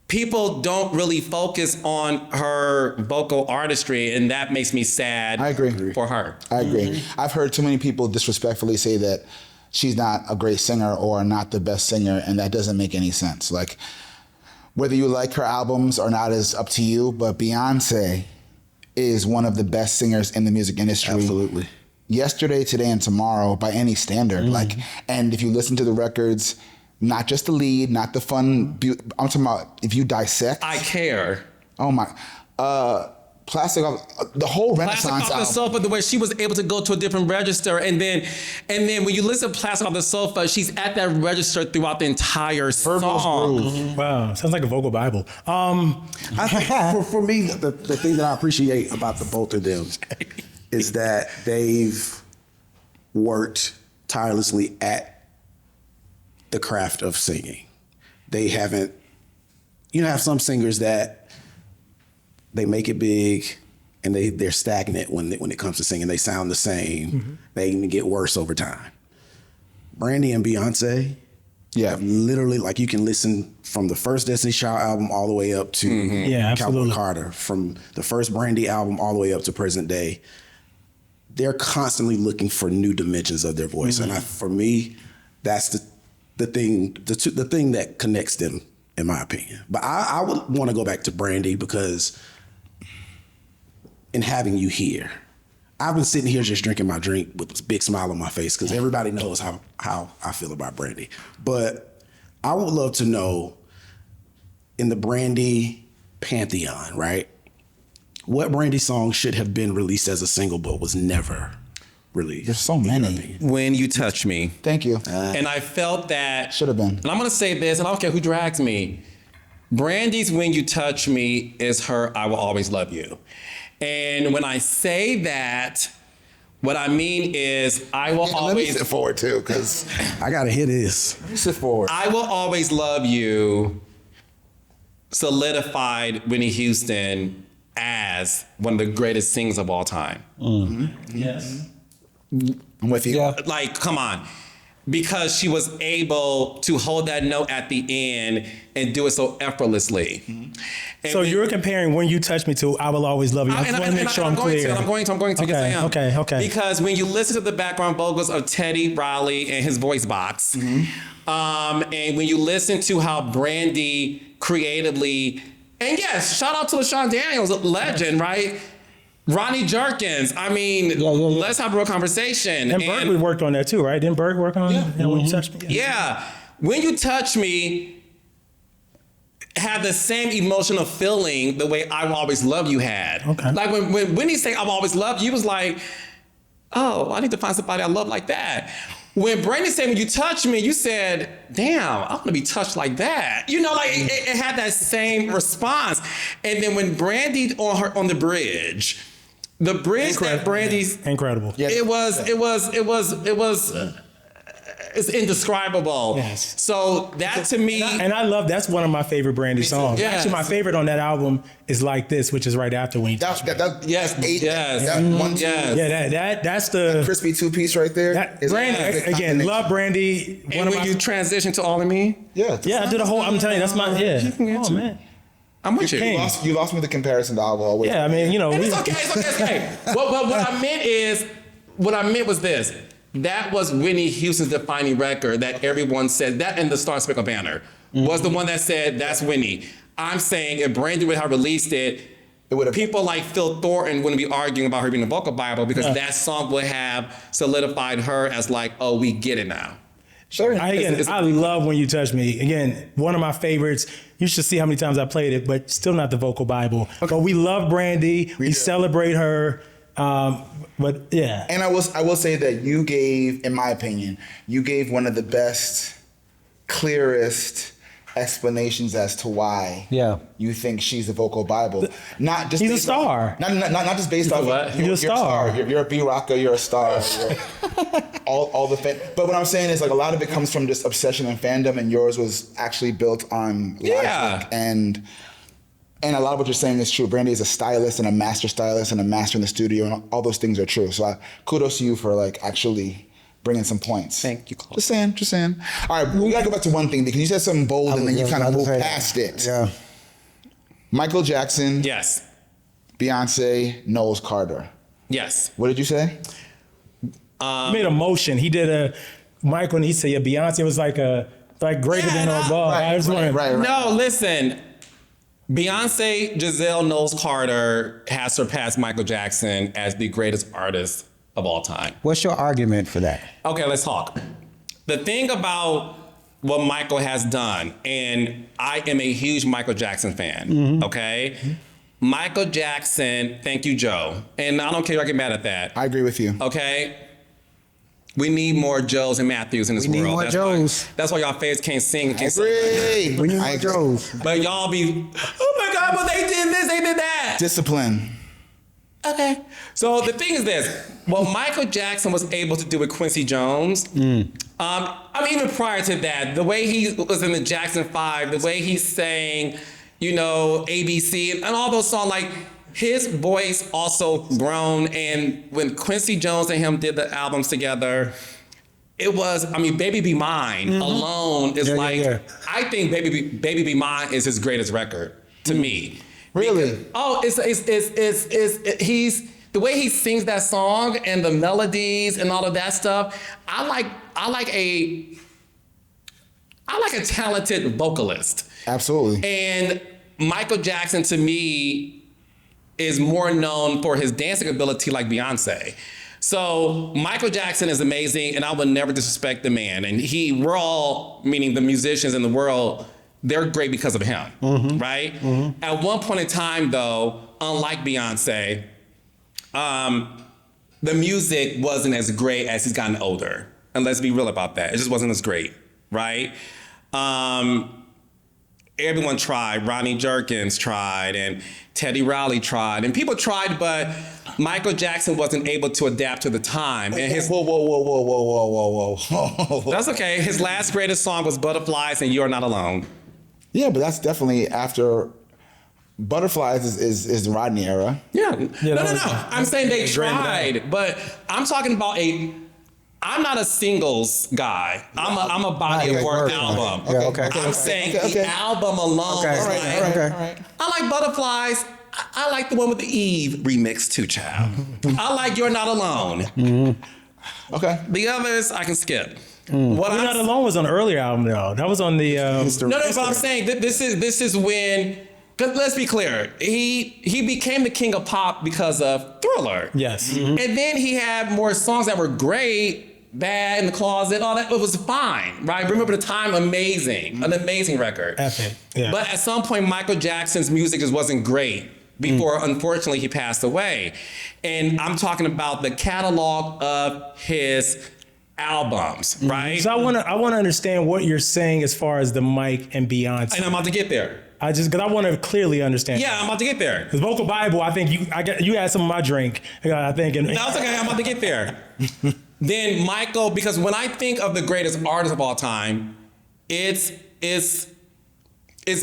people don't really focus on her vocal artistry, and that makes me sad. I agree. For her. I agree. I've heard too many people disrespectfully say that she's not a great singer or not the best singer, and that doesn't make any sense. Like, whether you like her albums or not is up to you, but Beyonce is one of the best singers in the music industry. Absolutely. Yesterday, today, and tomorrow by any standard. Like, and if you listen to the records, not just the lead, not the fun, I'm talking about if you dissect. I Care. Oh my, Plastic off the whole Plastic Renaissance Off the album. Sofa, the way she was able to go to a different register, and then when you listen to Plastic Off the Sofa, she's at that register throughout the entire song. Wow, sounds like a vocal Bible. I think for me, the thing that I appreciate about the both of them is that they've worked tirelessly at the craft of singing. They haven't, you know, have some singers that they make it big and they're stagnant when it comes to singing. They sound the same. They even get worse over time. Brandy and Beyonce, have literally, like, you can listen from the first Destiny's Child album all the way up to Cowboy Carter, from the first Brandy album all the way up to present day. They're constantly looking for new dimensions of their voice, and for me, that's the thing that connects them, in my opinion. But I would want to go back to Brandy because, in having you here, I've been sitting here just drinking my drink with a big smile on my face because everybody knows how I feel about Brandy. But I would love to know, in the Brandy pantheon, right? What Brandy song should have been released as a single but was never released? There's so many. When You Touch Me. Thank you. And I felt that Should have been. And I'm gonna say this, and I don't care who drags me. Brandy's When You Touch Me is her I Will Always Love You. And when I say that, what I mean is I will Let me always sit forward too, because I gotta hear this. let me sit forward. I Will Always Love You solidified Whitney Houston as one of the greatest singers of all time. Yes. I'm with you. Yeah. Like, come on. Because she was able to hold that note at the end and do it so effortlessly. And So you're comparing When You Touch Me to I Will Always Love You. I just want to make sure I'm clear. I'm going to, Okay, yes, I am. okay. Because when you listen to the background vocals of Teddy Riley and his voice box, and when you listen to how Brandy creatively, and yes, shout out to LaShawn Daniels, a legend, right? Ronnie Jerkins. I mean, let's have a real conversation. And Berg worked on that too, right? Didn't Berg work on When You Touch Me? Yeah. When You Touch Me had the same emotional feeling the way I Will Always Love You had. Okay. Like when Whitney sang I Will Always Love You, was like, oh, I need to find somebody I love like that. When Brandy said When You Touch Me, you said, damn, I want to be touched like that. You know, like it had that same response. And then when Brandy on the bridge, the bridge that Brandy's Incredible. it's indescribable. Yes. So that to me, And I love, that's one of my favorite Brandy songs. Yes. Actually, my favorite on that album is Like This, which is right after When You Touch Me. Yes, yes. That one, Yes. Yeah, that's the crispy two-piece right there. that is Brandy, a big again, combination. love Brandy. And One of when my you transition to All of Me, Yeah. yeah, I did a whole. I'm telling you, that's my Oh man, I'm with you. You lost me with the comparison to I Will Always. yeah. I mean, you know, And it's okay, it's okay. What I meant was this. That was Whitney Houston's defining record that everyone said, that and the Star Spangled Banner was the one that said, that's Whitney. I'm saying if Brandy would have released it, people like Phil Thornton wouldn't be arguing about her being a vocal Bible because that song would have solidified her as like, oh, we get it now. Sure. I love When You Touch Me. Again, one of my favorites. You should see how many times I played it, but still not the vocal Bible. Okay. But we love Brandy. We celebrate her. But yeah. And I will say that you gave, in my opinion, you gave one of the best, clearest, explanations as to why you think she's the vocal Bible. Not just he's a star. Not just based off what? you're He's a star. You're a B-rocker, you're a star. all the but what I'm saying is like a lot of it comes from just obsession and fandom, and yours was actually built on logic and a lot of what you're saying is true. Brandy is a stylist and a master stylist and a master in the studio, and all those things are true. So kudos to you for like actually bringing some points. Thank you, Claude. Just saying. All right, we gotta go back to one thing because you said something bold and then you kind of moved past it. Yeah. Michael Jackson, Yes. Beyonce, Knowles Carter. Yes. What did you say? He made a motion. He did a Michael, and he said, Beyonce was like greater than or above. I was wondering. Right. No, listen. Beyonce, Giselle Knowles Carter has surpassed Michael Jackson as the greatest artist of all time. What's your argument for that? Okay, let's talk. The thing about what Michael has done, and I am a huge Michael Jackson fan, okay? Michael Jackson, thank you, Joe. And I don't care if I get mad at that. I agree with you. Okay? We need more Joes and Matthews in this We need world. more Joes. That's why y'all fans can't sing. I agree. We need more Joes. But y'all be, oh my God, well they did this, they did that. Discipline. Okay. So the thing is this: what Michael Jackson was able to do with Quincy Jones, I mean, even prior to that, the way he was in the Jackson 5, the way he sang, ABC and all those songs, like his voice also grown. And when Quincy Jones and him did the albums together, it was, Baby Be Mine alone is I think Baby Be Mine is his greatest record to me. Really? He's the way he sings that song and the melodies and all of that stuff. I like a talented vocalist. Absolutely. And Michael Jackson to me is more known for his dancing ability like Beyonce. So Michael Jackson is amazing, and I would never disrespect the man. And we're all, meaning the musicians in the world, they're great because of him, right? At one point in time, though, unlike Beyonce, the music wasn't as great as he's gotten older. And let's be real about that. It just wasn't as great, right? Everyone tried. Ronnie Jerkins tried, and Teddy Riley tried, and people tried, but Michael Jackson wasn't able to adapt to the time. And Whoa. That's okay. His last greatest song was Butterflies and You're Not Alone. Yeah, but that's definitely after Butterflies is the Rodney era. Yeah. No. I'm saying they tried, but I'm talking about I'm not a singles guy. I'm a body of work album. Okay. I'm saying the album alone. Okay. Is like, All right. I like Butterflies. I like the one with the Eve remix too, child. I like You're Not Alone. Okay. The others I can skip. You're Not Alone was on the earlier album though. That was on the. No, but I'm saying this is when. Cause let's be clear, he became the king of pop because of Thriller. Yes. And then he had more songs that were great, Bad in the Closet, all that. It was fine, right? Remember the Time, amazing, an amazing record. Epic. Yeah. But at some point, Michael Jackson's music just wasn't great before, unfortunately, he passed away. And I'm talking about the catalog of his albums, right? So I want to understand what you're saying as far as the Mike and Beyonce. And I'm about to get there. Because I want to clearly understand. Yeah, I'm about to get there. Because Vocal Bible, I think you had some of my drink. I think. And, No, it's okay. I'm about to get there. Then Michael, because when I think of the greatest artist of all time, it's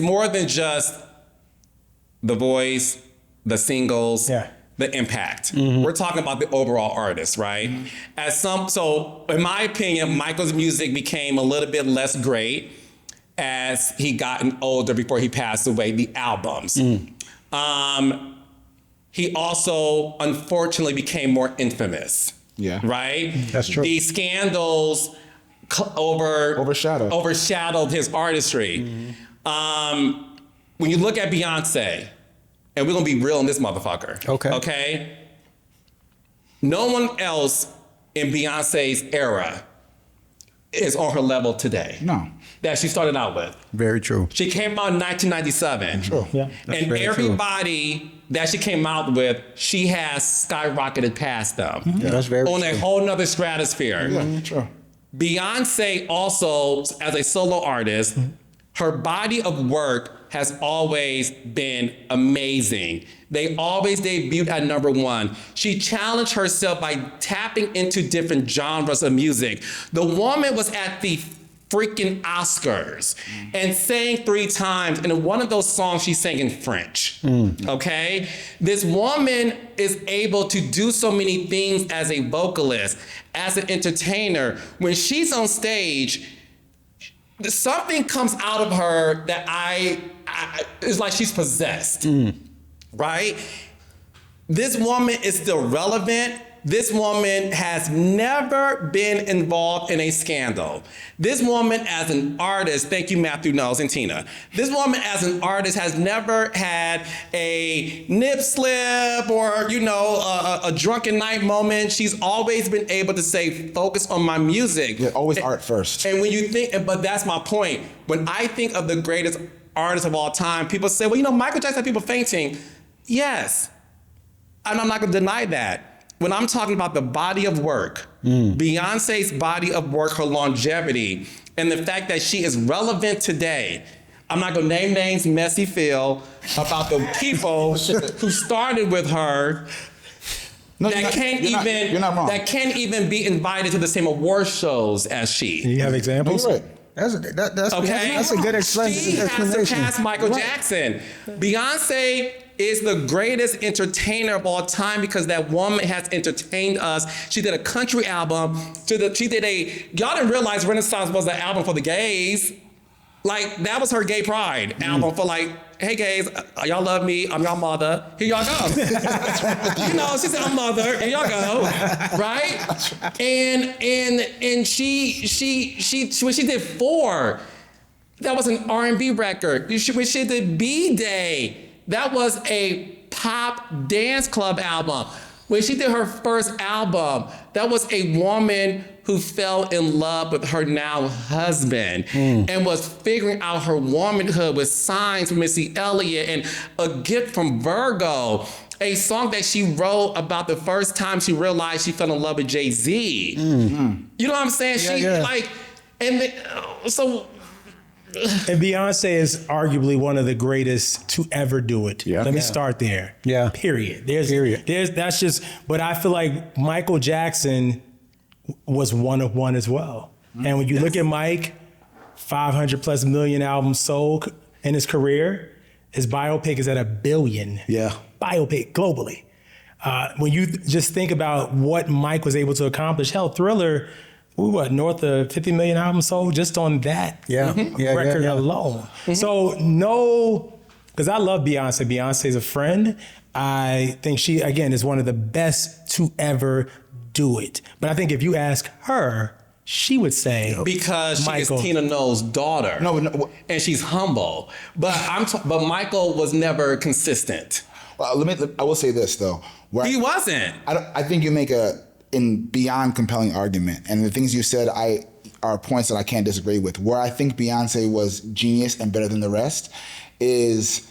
more than just the voice, the singles, the impact. We're talking about the overall artist, right? So in my opinion, Michael's music became a little bit less great as he gotten older before he passed away, the albums. He also, unfortunately, became more infamous. Yeah. Right? That's true. The scandals overshadowed his artistry. When you look at Beyonce, and we're gonna be real in this motherfucker. Okay? No one else in Beyonce's era is on her level today. No. That she started out with. Very true. She came out in 1997. True. Yeah. And everybody that she came out with, she has skyrocketed past them. Yeah, that's very on true. a whole nother stratosphere. Yeah, true. Beyonce also, as a solo artist, Her body of work has always been amazing. They always debuted at #1. She challenged herself by tapping into different genres of music. The woman was at the freaking Oscars and sang 3 times. And in one of those songs, she sang in French, okay? This woman is able to do so many things as a vocalist, as an entertainer. When she's on stage, something comes out of her that it's like she's possessed, right? This woman is still relevant. This woman has never been involved in a scandal. This woman as an artist, thank you Matthew Knowles and Tina. This woman as an artist has never had a nip slip or, a drunken night moment. She's always been able to say, focus on my music. Yeah, always art first. And when you think, but that's my point. When I think of the greatest artists of all time, people say, well, Michael Jackson had people fainting. Yes, and I'm not gonna deny that. When I'm talking about the body of work, Beyonce's body of work, her longevity, and the fact that she is relevant today. I'm not gonna name names, messy Phil, about the people who started with her that can't even be invited to the same award shows as she. Do you have examples? Right. That's a good explanation. She has surpassed Michael Jackson. Beyonce is the greatest entertainer of all time because that woman has entertained us. She did a country album. Y'all didn't realize Renaissance was the album for the gays. Like, that was her gay pride album for hey gays, y'all love me, I'm your mother, here y'all go. She said, I'm mother, here y'all go, right? And she when she did 4, that was an R&B record. When she did B-Day, that was a pop dance club album. When she did her first album, that was a woman who fell in love with her now husband and was figuring out her womanhood with Signs from Missy Elliott and A Gift from Virgo, a song that she wrote about the first time she realized she fell in love with Jay-Z. You know what I'm saying? And Beyonce is arguably one of the greatest to ever do it. Yeah. Let me start there. Yeah. Period. That's just, but I feel like Michael Jackson was one of one as well. And when you look at Mike, 500+ million albums sold in his career, his biopic is at 1 billion. Yeah. Biopic globally. When you just think about what Mike was able to accomplish, Thriller, north of 50 million albums sold just on that record alone. So because I love Beyonce. Beyonce's a friend. I think she, again, is one of the best to ever do it. But I think if you ask her, she would say because she Michael. is Tina Knowles' daughter. No, and she's humble. But Michael was never consistent. Well, I will say this though. He wasn't. I think you make beyond compelling argument, and the things you said are points that I can't disagree with. Where I think Beyonce was genius and better than the rest is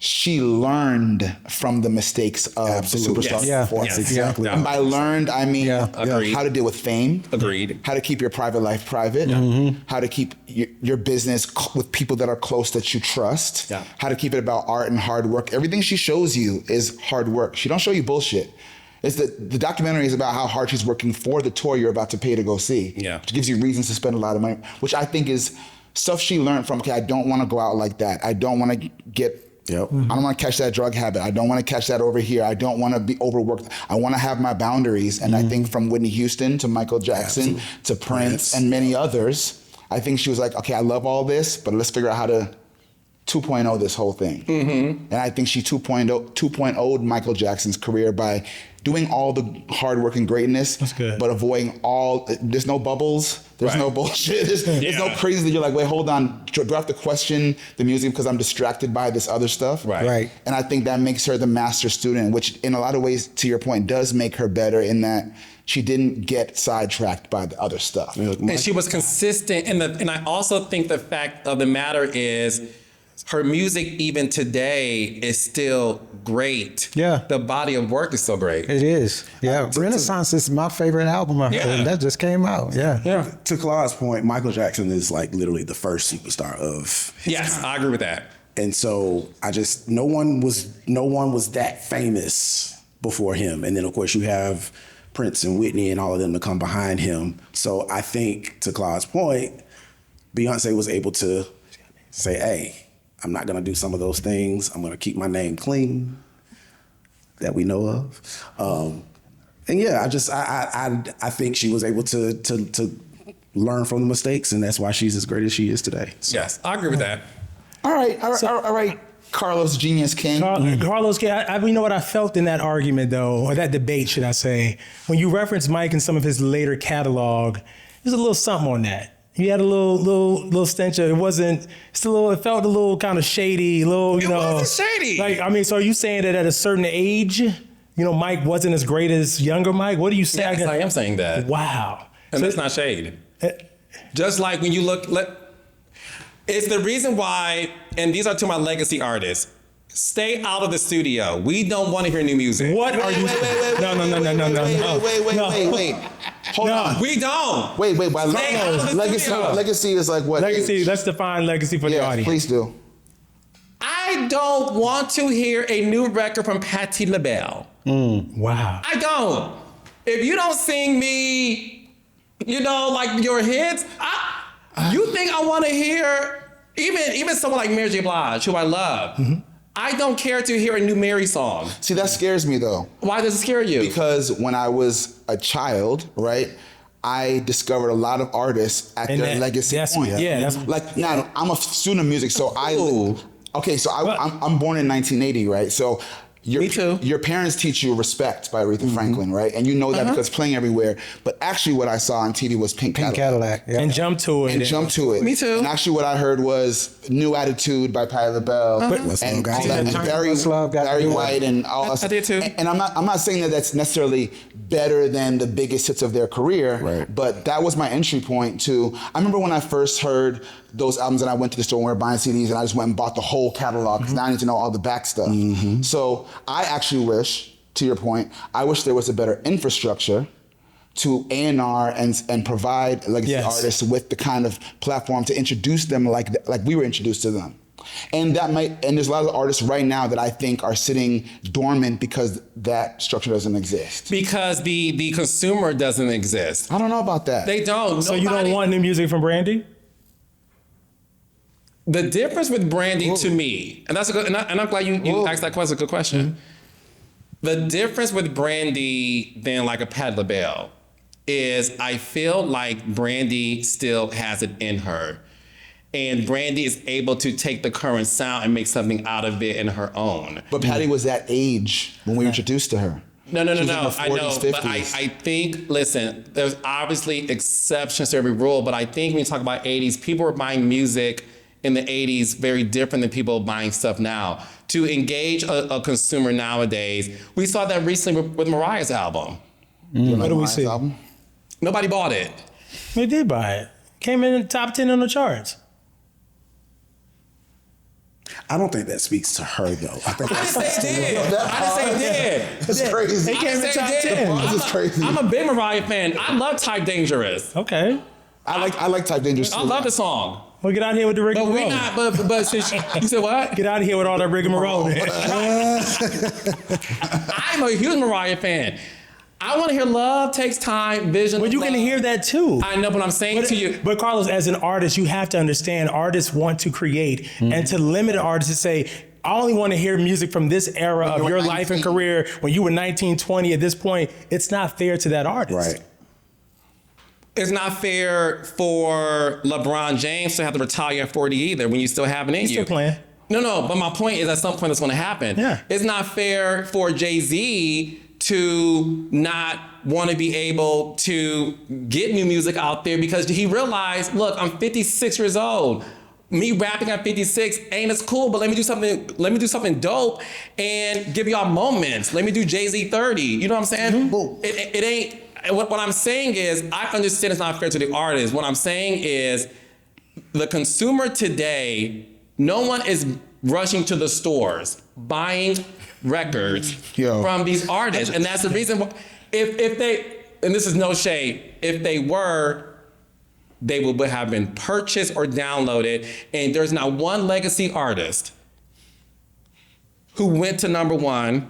she learned from the mistakes of the superstar before. Yes, exactly. And by learned, I mean Agreed. how to deal with fame. Agreed. How to keep your private life private. How to keep your business with people that are close that you trust. Yeah. How to keep it about art and hard work. Everything she shows you is hard work. She don't show you bullshit. It's the documentary is about how hard she's working for the tour you're about to pay to go see. Yeah. Which gives you reasons to spend a lot of money, which I think is stuff she learned from, okay, I don't want to go out like that. I don't want to get, I don't want to catch that drug habit. I don't want to catch that over here. I don't want to be overworked. I want to have my boundaries. And I think from Whitney Houston to Michael Jackson to Prince and many others, I think she was like, okay, I love all this, but let's figure out how to 2.0 this whole thing. And I think she 2.0'd Michael Jackson's career by doing all the hard work and greatness, but avoiding there's no bubbles, there's no bullshit, there's no crazy that you're like, wait, hold on, do I have to question the music because I'm distracted by this other stuff? Right. And I think that makes her the master student, which in a lot of ways, to your point, does make her better in that she didn't get sidetracked by the other stuff. And she was consistent. And I also think the fact of the matter is, her music even today is still great. Yeah. The body of work is so great. It is. Yeah. Renaissance is my favorite album of her. That just came out. Yeah. Yeah. To Claude's point, Michael Jackson is like literally the first superstar of his Yes, time. I agree with that. And so no one was that famous before him. And then of course you have Prince and Whitney and all of them to come behind him. So I think, to Claude's point, Beyonce was able to say, hey, I'm not gonna do some of those things. I'm gonna keep my name clean that we know of. And yeah, I think she was able to learn from the mistakes, and that's why she's as great as she is today. So. Yes, I agree with that. All right, Carlos Genius King. Carlos, you know what I felt in that argument, though, or that debate, should I say, when you reference Mike and some of his later catalog, there's a little something on that. He had a little stench of, it felt a little kind of shady, It wasn't shady. Like, I mean, so are you saying that at a certain age, Mike wasn't as great as younger Mike? What do you say? Yes, I am saying that. Wow. And that's not shade. Uh, Just like when you it's the reason why, and these are to my legacy artists, stay out of the studio. We don't want to hear new music. What are you? Wait. Hold on. We don't. Wait. Stay out of the studio. Legacy is like what? Legacy. age? Let's define legacy for the Yeah, audience. please do. I don't want to hear a new record from Patti LaBelle. Wow. I don't. If you don't sing me, like your hits, you think I want to hear even someone like Mary J. Blige, who I love. Mm-hmm. I don't care to hear a new Mary song. See, that scares me though. Why does it scare you? Because when I was a child, right, I discovered a lot of artists at their legacy point. Yeah, that's like now I'm a student of music, so I'm born in 1980, right? So Me too. Your parents teach you respect by Aretha Franklin, right? And you know that because it's playing everywhere. But actually what I saw on TV was Pink Cadillac. Yeah. And Jump to It. Me too. And actually what I heard was New Attitude by Patti LaBelle. And all that. And Barry White and all that. I did too. And I'm not saying that that's necessarily better than the biggest hits of their career, Right. but that was my entry point to, I remember when I first heard those albums and I went to the store and we were buying CDs and I just went and bought the whole catalog because now I need to know all the back stuff. So I actually wish, to your point, I wish there was a better infrastructure to A&R and provide legacy artists with the kind of platform to introduce them like we were introduced to them. And there's a lot of artists right now that I think are sitting dormant because that structure doesn't exist. Because the consumer doesn't exist. I don't know about that. They don't. So you don't want new music from Brandy? The difference with Brandy to me, and that's a good, and I'm glad you asked that question. It's a good question. The difference with Brandy than like a Patti LaBelle is I feel like Brandy still has it in her. And Brandy is able to take the current sound and make something out of it in her own. But Patty was that age when we were introduced to her. No. She was in her I know, 40s, but 50s. I think, listen, there's obviously exceptions to every rule, but I think when you talk about 80s, people were buying music in the 80s very different than people buying stuff now. To engage a consumer nowadays, we saw that recently with Mariah's album. What do we see? Album? Nobody bought it. We did buy it. Came in the top 10 on the charts. I don't think that speaks to her, though. I think I didn't say it did. I didn't say it did. That's crazy. They came in the top 10. This is crazy. I'm a big Mariah fan. I love Type Dangerous. Okay. I like Type Dangerous too. I love the song. Well, get out of here with the But rigmarole. we're not, but since you said what? Get out of here with all that rigmarole. I'm a huge Mariah fan. I want to hear Love Takes Time, Vision. But you can Love. hear that too. I know, but I'm saying to you. But Carlos, as an artist, you have to understand artists want to create, and to limit an artist to say, I only want to hear music from this era of your life and career when you were 19, 20 at this point, it's not fair to that artist. Right. It's not fair for LeBron James to have to retire at 40 either when you still have it in He's you. still playing. No, but my point is at some point it's going to happen. Yeah. It's not fair for Jay-Z to not want to be able to get new music out there because he realized, look, I'm 56 years old. Me rapping at 56 ain't as cool, but let me do something dope and give y'all moments. Let me do Jay-Z 30. You know what I'm saying? Mm-hmm. It ain't. What I'm saying is, I understand it's not fair to the artist. What I'm saying is, the consumer today No one is rushing to the stores, buying records from these artists. And that's the reason why, if they, and this is no shade, if they were, they would have been purchased or downloaded. And there's not one legacy artist who went to #1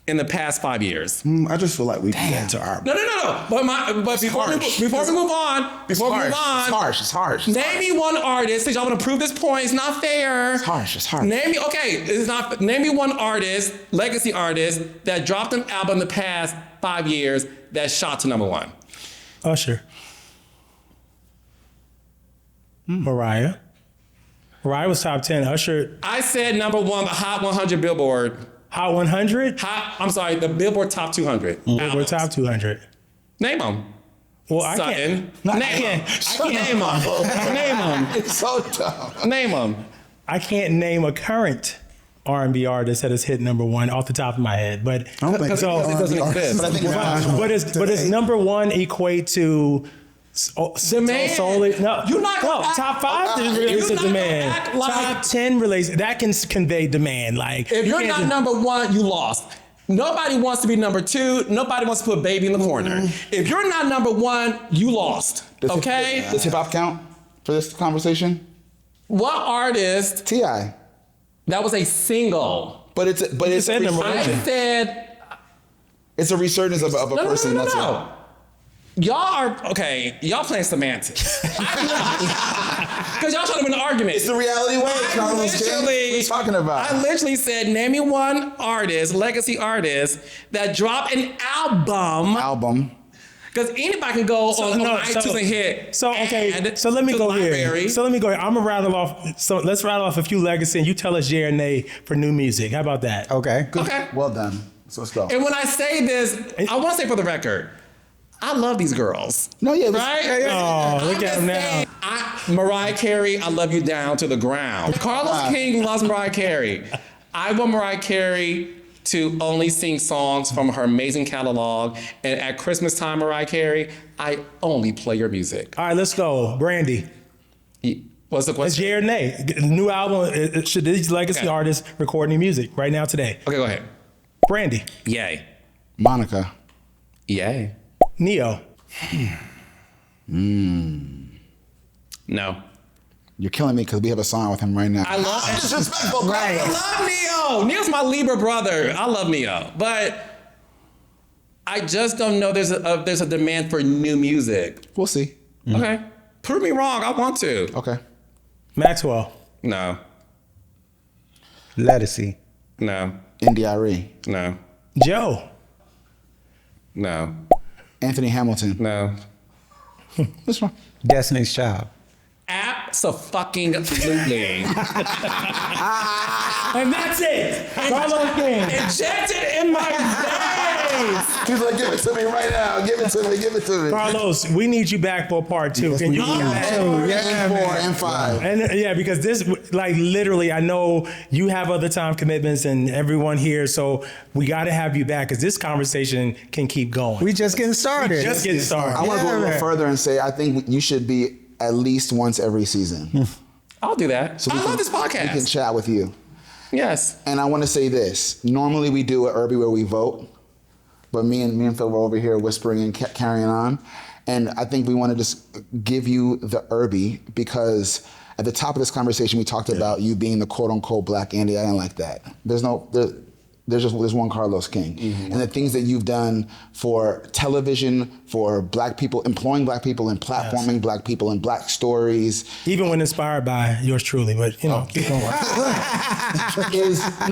in the past 5 years. I just feel like we get to our. No. But before we move on, It's harsh. Name me one artist, because y'all want to prove this point. It's not fair. It's harsh. Name me one artist, legacy artist, that dropped an album in the past 5 years that shot to #1. Usher. Mariah. Mariah was top 10. Usher. I said #1, the Hot 100 Billboard. Hot 100? The Billboard Top 200. Billboard Top 200. Name them. Well, I can't. Name them. It's so dumb. Name them. I can't name a current R&B artist that has hit #1 off the top of my head. But It doesn't exist. But I think does #1 equate to Demand. Top 5 relates to demand. Top 10 relates. That can convey demand. Like if you're not #1, you lost. Nobody wants to be #2. Nobody wants to put baby in the corner. If you're not #1, you lost. Okay? Does hip hop count for this conversation? What artist? T.I. That was a single. But it's I said. It's a resurgence of a person. That's it. Y'all are okay. Y'all playing semantics because y'all trying to win an argument. It's the reality way. Carlos King. What are you talking about? I literally said, name me one artist, legacy artist, that dropped an album. Because anybody can go on iTunes and hit. So let me go here. I'm gonna rattle off. So let's rattle off a few legacy, and you tell us yeah or nay for new music. How about that? Okay. Good. Okay. Well done. So let's go. And when I say this, I want to say for the record, I love these girls. No, yeah. Right? Oh, look at them now. Mariah Carey, I love you down to the ground. Carlos King loves Mariah Carey. I want Mariah Carey to only sing songs from her amazing catalog. And at Christmas time, Mariah Carey, I only play your music. All right, let's go. Brandy. What's the It's question? yeah or nay. New album. Should these legacy artists record new music right now today? Okay, go ahead. Brandy. Yay. Monica. Yay. Neo. No. You're killing me because we have a song with him right now. I love disrespectful. I love Neo. Neo's my Libra brother. I love Neo. But I just don't know there's a demand for new music. We'll see. Okay. Prove me wrong. I want to. Okay. Maxwell. No. Lettucey. No. NDRE. No. Joe. No. Anthony Hamilton. No. What's wrong? Destiny's Child. Absolutely. And that's it. Carlos King. Injected in my veins. He's like, give it to me right now. Give it to me. Carlos, we need you back for part 2. Can you come back? 4 and 5. And yeah, because this, like, literally, I know you have other time commitments and everyone here, so we got to have you back because this conversation can keep going. We just getting started. Just getting started. I want to go a little further and say I think you should be at least once every season. I'll do that. So I love this podcast. We can chat with you. Yes. And I want to say this. Normally we do an Irby where we vote, but me and Phil were over here whispering and carrying on. And I think we want to just give you the Irby because at the top of this conversation we talked about you being the quote unquote black Andy. I didn't like that. There's one Carlos King. Mm-hmm. And the things that you've done for television, for black people, employing black people and platforming black people and black stories. Even when inspired by yours truly, but keep going.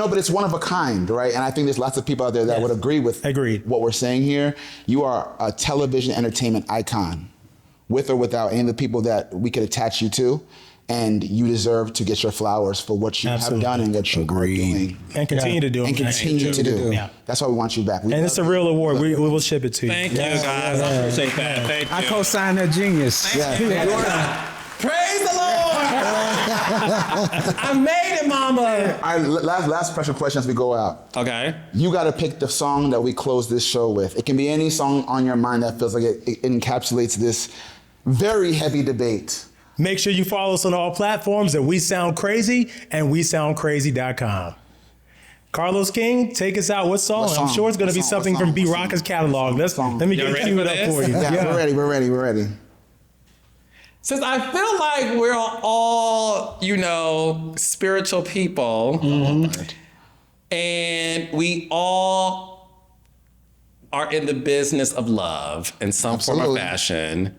But it's one of a kind, right? And I think there's lots of people out there that would agree with what we're saying here. You are a television entertainment icon, with or without any of the people that we could attach you to. And you deserve to get your flowers for what you have done and what you are doing. And continue to do. And continue to do. Yeah. That's why we want you back. And it's a real award. We will ship it to you. Thank you, guys. I appreciate that. Thank you. I co-sign that genius. Praise the Lord. I made it, mama. All right, last special question as we go out. Okay. You got to pick the song that we close this show with. It can be any song on your mind that feels like it encapsulates this very heavy debate Make sure you follow us on all platforms at We Sound Crazy and WeSoundCrazy.com. Carlos King, take us out. What song? I'm sure it's going to be something from B Rocka's catalog. Let me get it queued up for you. Yeah, we're ready. Since I feel like we're all, spiritual people, and we all are in the business of love in some form or fashion,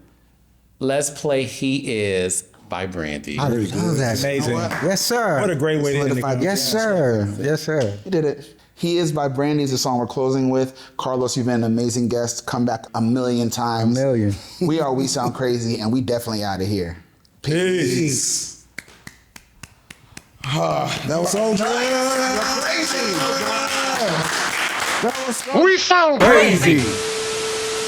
let's play He Is by Brandy. I love that. Amazing. Yes, sir. What a great way to end it. Yes, sir. Yes, sir. You did it. He Is by Brandy is the song we're closing with. Carlos, you've been an amazing guest. Come back a million times. We are We Sound Crazy, and we definitely out of here. Peace. That was so good. We sound crazy.